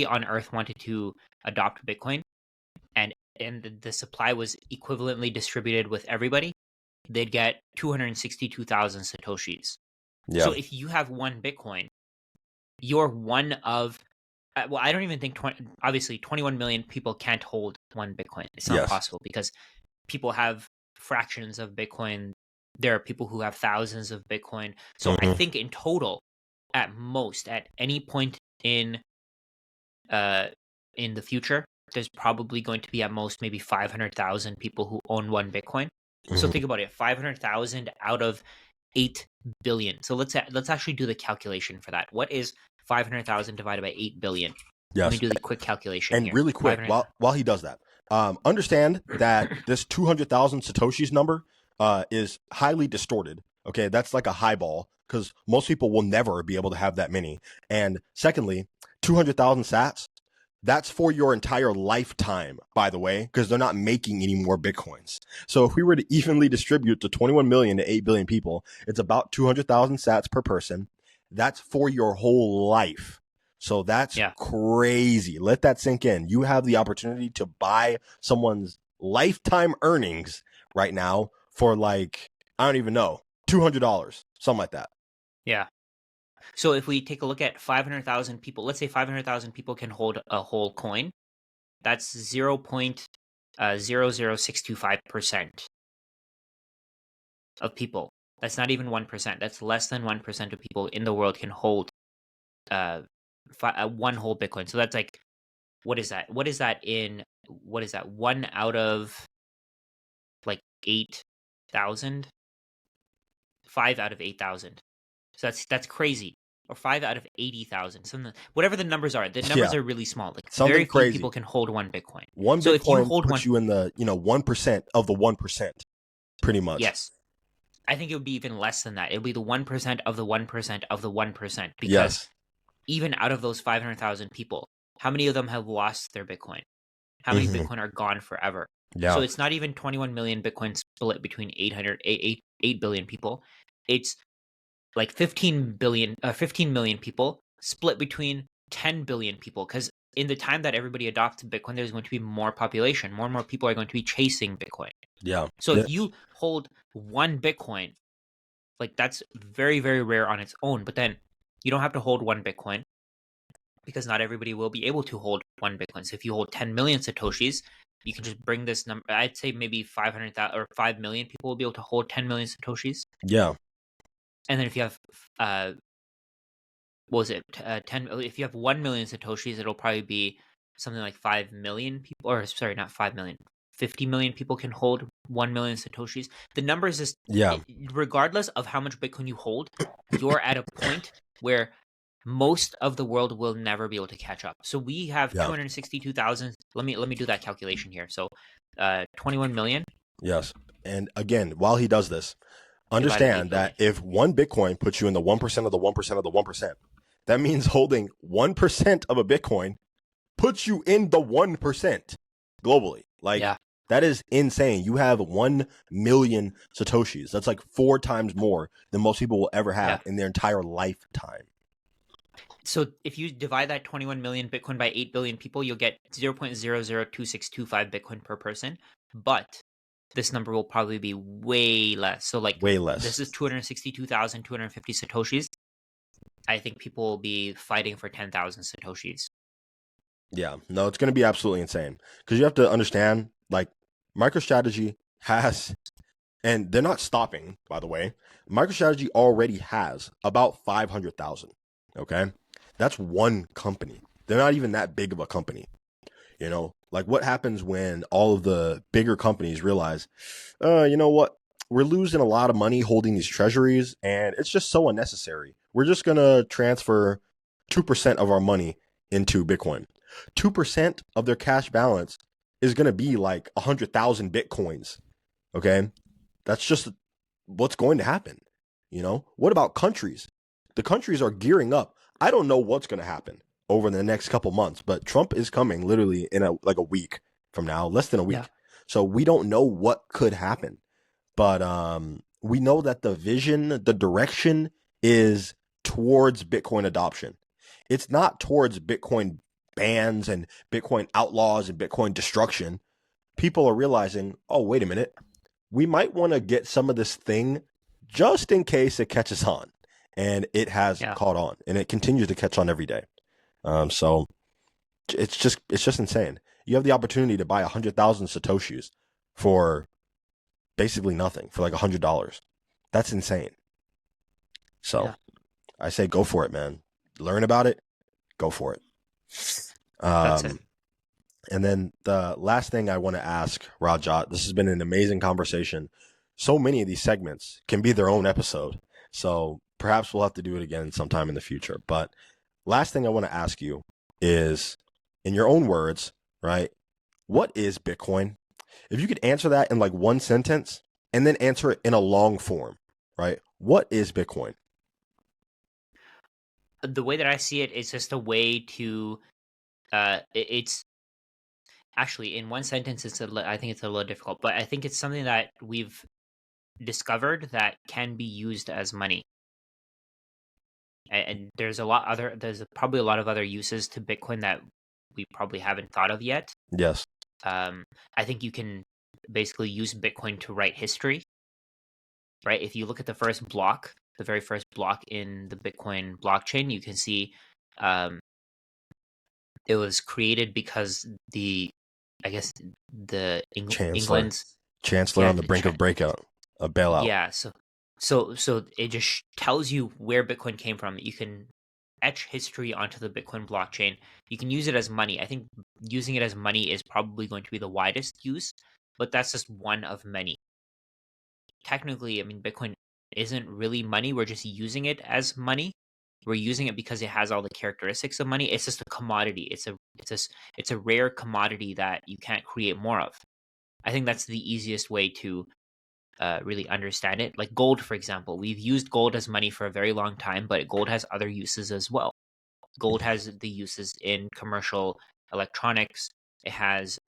on Earth wanted to adopt Bitcoin, and the supply was equivalently distributed with everybody, they'd get 262,000 satoshis. Yeah. So if you have one Bitcoin, you're one of well, I don't even think obviously 21 million people can't hold one Bitcoin. It's not Yes. possible because people have fractions of Bitcoin. There are people who have thousands of Bitcoin. So I think in total, at most, at any point in the future, there's probably going to be at most maybe 500,000 people who own one Bitcoin. So think about it, 500,000 out of 8 billion. So let's actually do the calculation for that. What is 500,000 divided by 8 billion? Yes. Let me do the quick calculation And here. really quick, while he does that, understand that this 200,000 Satoshis number is highly distorted. Okay, that's like a highball because most people will never be able to have that many. And secondly, 200,000 sats, that's for your entire lifetime, by the way, because they're not making any more Bitcoins. So if we were to evenly distribute to 21 million to 8 billion people, it's about 200,000 sats per person. That's for your whole life. So that's crazy. Let that sink in. You have the opportunity to buy someone's lifetime earnings right now for like, I don't even know, $200, something like that. Yeah. So if we take a look at 500,000 people, let's say 500,000 people can hold a whole coin. That's 0.00625% of people. That's not even 1%. That's less than 1% of people in the world can hold one whole Bitcoin. So that's like, what is that? What is that? One out of like 8,000? 5 out of 8,000. So that's crazy. Or 5 out of 80,000. Whatever the numbers are. The numbers are really small. Like something very crazy. few people can hold one Bitcoin. One so Bitcoin if you hold puts you in the 1% of the 1%, pretty much. Yes. I think it would be even less than that. It would be the 1% of the 1% of the 1%. Because even out of those 500,000 people, how many of them have lost their Bitcoin? How many Bitcoin are gone forever? Yeah. So it's not even 21 million Bitcoin split between 8 billion people. It's like 15 million people split between 10 billion people. Because in the time that everybody adopts Bitcoin, there's going to be more population. More and more people are going to be chasing Bitcoin. Yeah. So if you hold one Bitcoin, like that's very, very rare on its own. But then you don't have to hold one Bitcoin because not everybody will be able to hold one Bitcoin. So if you hold 10 million Satoshis, you can just bring this number. I'd say maybe 500,000 or 5 million people will be able to hold 10 million Satoshis. Yeah. And then if you have, what was it, 10? If you have 1 million Satoshis, it'll probably be something like 5 million people, or sorry, not 5 million. 50 million people can hold 1 million Satoshis. The number is just, regardless of how much Bitcoin you hold, you're at a point where most of the world will never be able to catch up. So we have 262,000. Let me do that calculation here. So 21 million. Yes. And again, while he does this, understand that if one Bitcoin puts you in the 1% of the 1% of the 1%, that means holding 1% of a Bitcoin puts you in the 1% globally. Like, that is insane. You have 1 million Satoshis. That's like 4 times more than most people will ever have in their entire lifetime. So if you divide that 21 million Bitcoin by 8 billion people, you'll get 0.002625 Bitcoin per person. But this number will probably be way less. So like way less. This is 262,250 Satoshis. I think people will be fighting for 10,000 Satoshis. Yeah, no, it's going to be absolutely insane because you have to understand, like, MicroStrategy has, and they're not stopping, by the way. MicroStrategy already has about 500,000. Okay. That's one company. They're not even that big of a company. You know, like what happens when all of the bigger companies realize, you know what? We're losing a lot of money holding these treasuries and it's just so unnecessary. We're just going to transfer 2% of our money into Bitcoin. 2% of their cash balance is going to be like 100,000 Bitcoins. Okay. That's just what's going to happen. You know, what about countries? The countries are gearing up. I don't know what's going to happen over the next couple months, but Trump is coming literally in a week from now, less than a Yeah. week. So we don't know what could happen, but we know that the vision, the direction is towards Bitcoin adoption. It's not towards Bitcoin bans and Bitcoin outlaws and Bitcoin destruction. People are realizing, oh, wait a minute, we might want to get some of this thing just in case it catches on. And it has Yeah. caught on, and it continues to catch on every day. So it's just insane. You have the opportunity to buy 100,000 satoshis for basically nothing, for like $100. That's insane. So Yeah. I say go for it, man. Learn about it. Go for it. That's it. And then the last thing I want to ask Rajat, this has been an amazing conversation. So many of these segments can be their own episode. So perhaps we'll have to do it again sometime in the future. But last thing I want to ask you is, in your own words, right? What is Bitcoin? If you could answer that in like one sentence and then answer it in a long form, right? What is Bitcoin? The way that I see it is just a way to it's actually in one sentence I think it's a little difficult, but I think it's something that we've discovered that can be used as money. And there's probably a lot of other uses to Bitcoin that we probably haven't thought of yet. Yes. I think you can basically use Bitcoin to write history, right? If you look at the very first block in the Bitcoin blockchain, you can see um, it was created because I guess Chancellor. England's Chancellor yeah on the brink of breakout, a bailout. yeah so it just tells you where Bitcoin came from. You can etch history onto the Bitcoin blockchain. You can use it as money. I think using it as money is probably going to be the widest use, but that's just one of many. Technically, I mean, Bitcoin isn't really money. We're just using it as money. We're using it because it has all the characteristics of money. It's just a commodity. It's a rare commodity that you can't create more of. I think that's the easiest way to really understand it. Like gold, for example, we've used gold as money for a very long time, but gold has other uses as well. Gold has the uses in commercial electronics. It has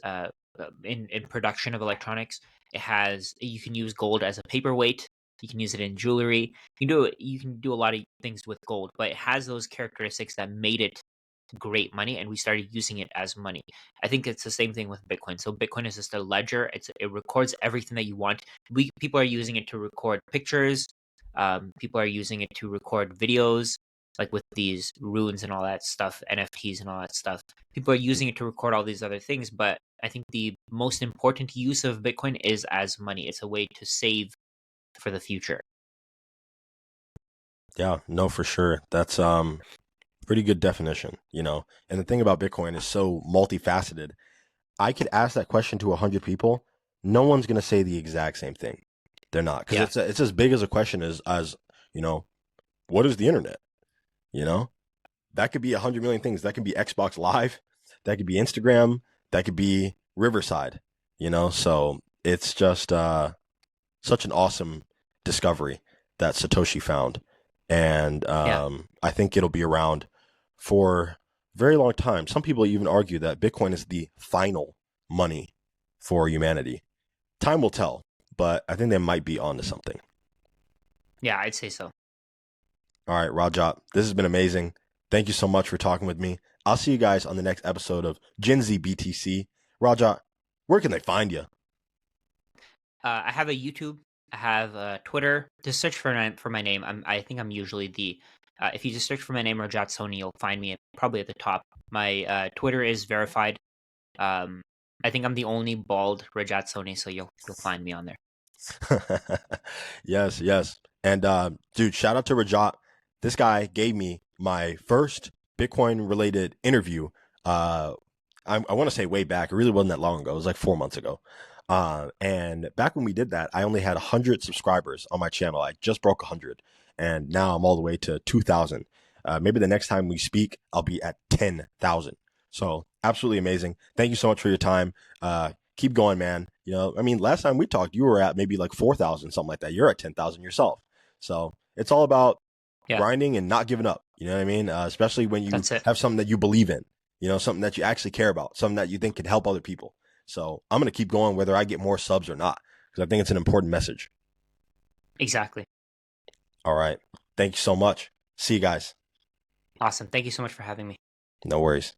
in production of electronics. You can use gold as a paperweight. You can use it in jewelry. You can do a lot of things with gold, but it has those characteristics that made it great money, and we started using it as money. I think it's the same thing with Bitcoin. So Bitcoin is just a ledger. It records everything that you want. People are using it to record pictures. People are using it to record videos, like with these runes and all that stuff, NFTs and all that stuff. People are using it to record all these other things, but I think the most important use of Bitcoin is as money. It's a way to save for the future. Yeah, no, for sure. That's pretty good definition, you know. And the thing about Bitcoin is so multifaceted. I could ask that question to 100 people. No one's going to say the exact same thing. They're not, because Yeah, it's as big as a question as, you know, what is the internet? You know, that could be 100 million things. That could be Xbox Live. That could be Instagram. That could be Riverside, you know? So it's just such an awesome discovery that Satoshi found. And yeah. I think it'll be around for a very long time. Some people even argue that Bitcoin is the final money for humanity. Time will tell, but I think they might be onto something. Yeah, I'd say so. All right, Rajat, this has been amazing. Thank you so much for talking with me. I'll see you guys on the next episode of Gen Z BTC. Rajat, where can they find you? I have a YouTube. I have a Twitter. Just search for my name. I think I'm usually the. If you just search for my name, Rajat Soni, you'll find me probably at the top. My Twitter is verified. Um, I think I'm the only bald Rajat Soni, so you'll find me on there. Yes. And dude, shout out to Rajat. This guy gave me my first Bitcoin related interview. I want to say way back. It really wasn't that long ago. It was like 4 months ago. And back when we did that, I only had 100 subscribers on my channel. I just broke 100, and now I'm all the way to 2,000. Maybe the next time we speak, I'll be at 10,000. So absolutely amazing. Thank you so much for your time. Keep going, man. I mean, last time we talked, you were at maybe like 4,000, something like that. You're at 10,000 yourself. So it's all about Yeah, grinding and not giving up. You know what I mean? Especially when you that's it. have something that you believe in, something that you actually care about, something that you think can help other people. So I'm going to keep going whether I get more subs or not, because I think it's an important message. Exactly. All right. Thank you so much. See you guys. Awesome. Thank you so much for having me. No worries.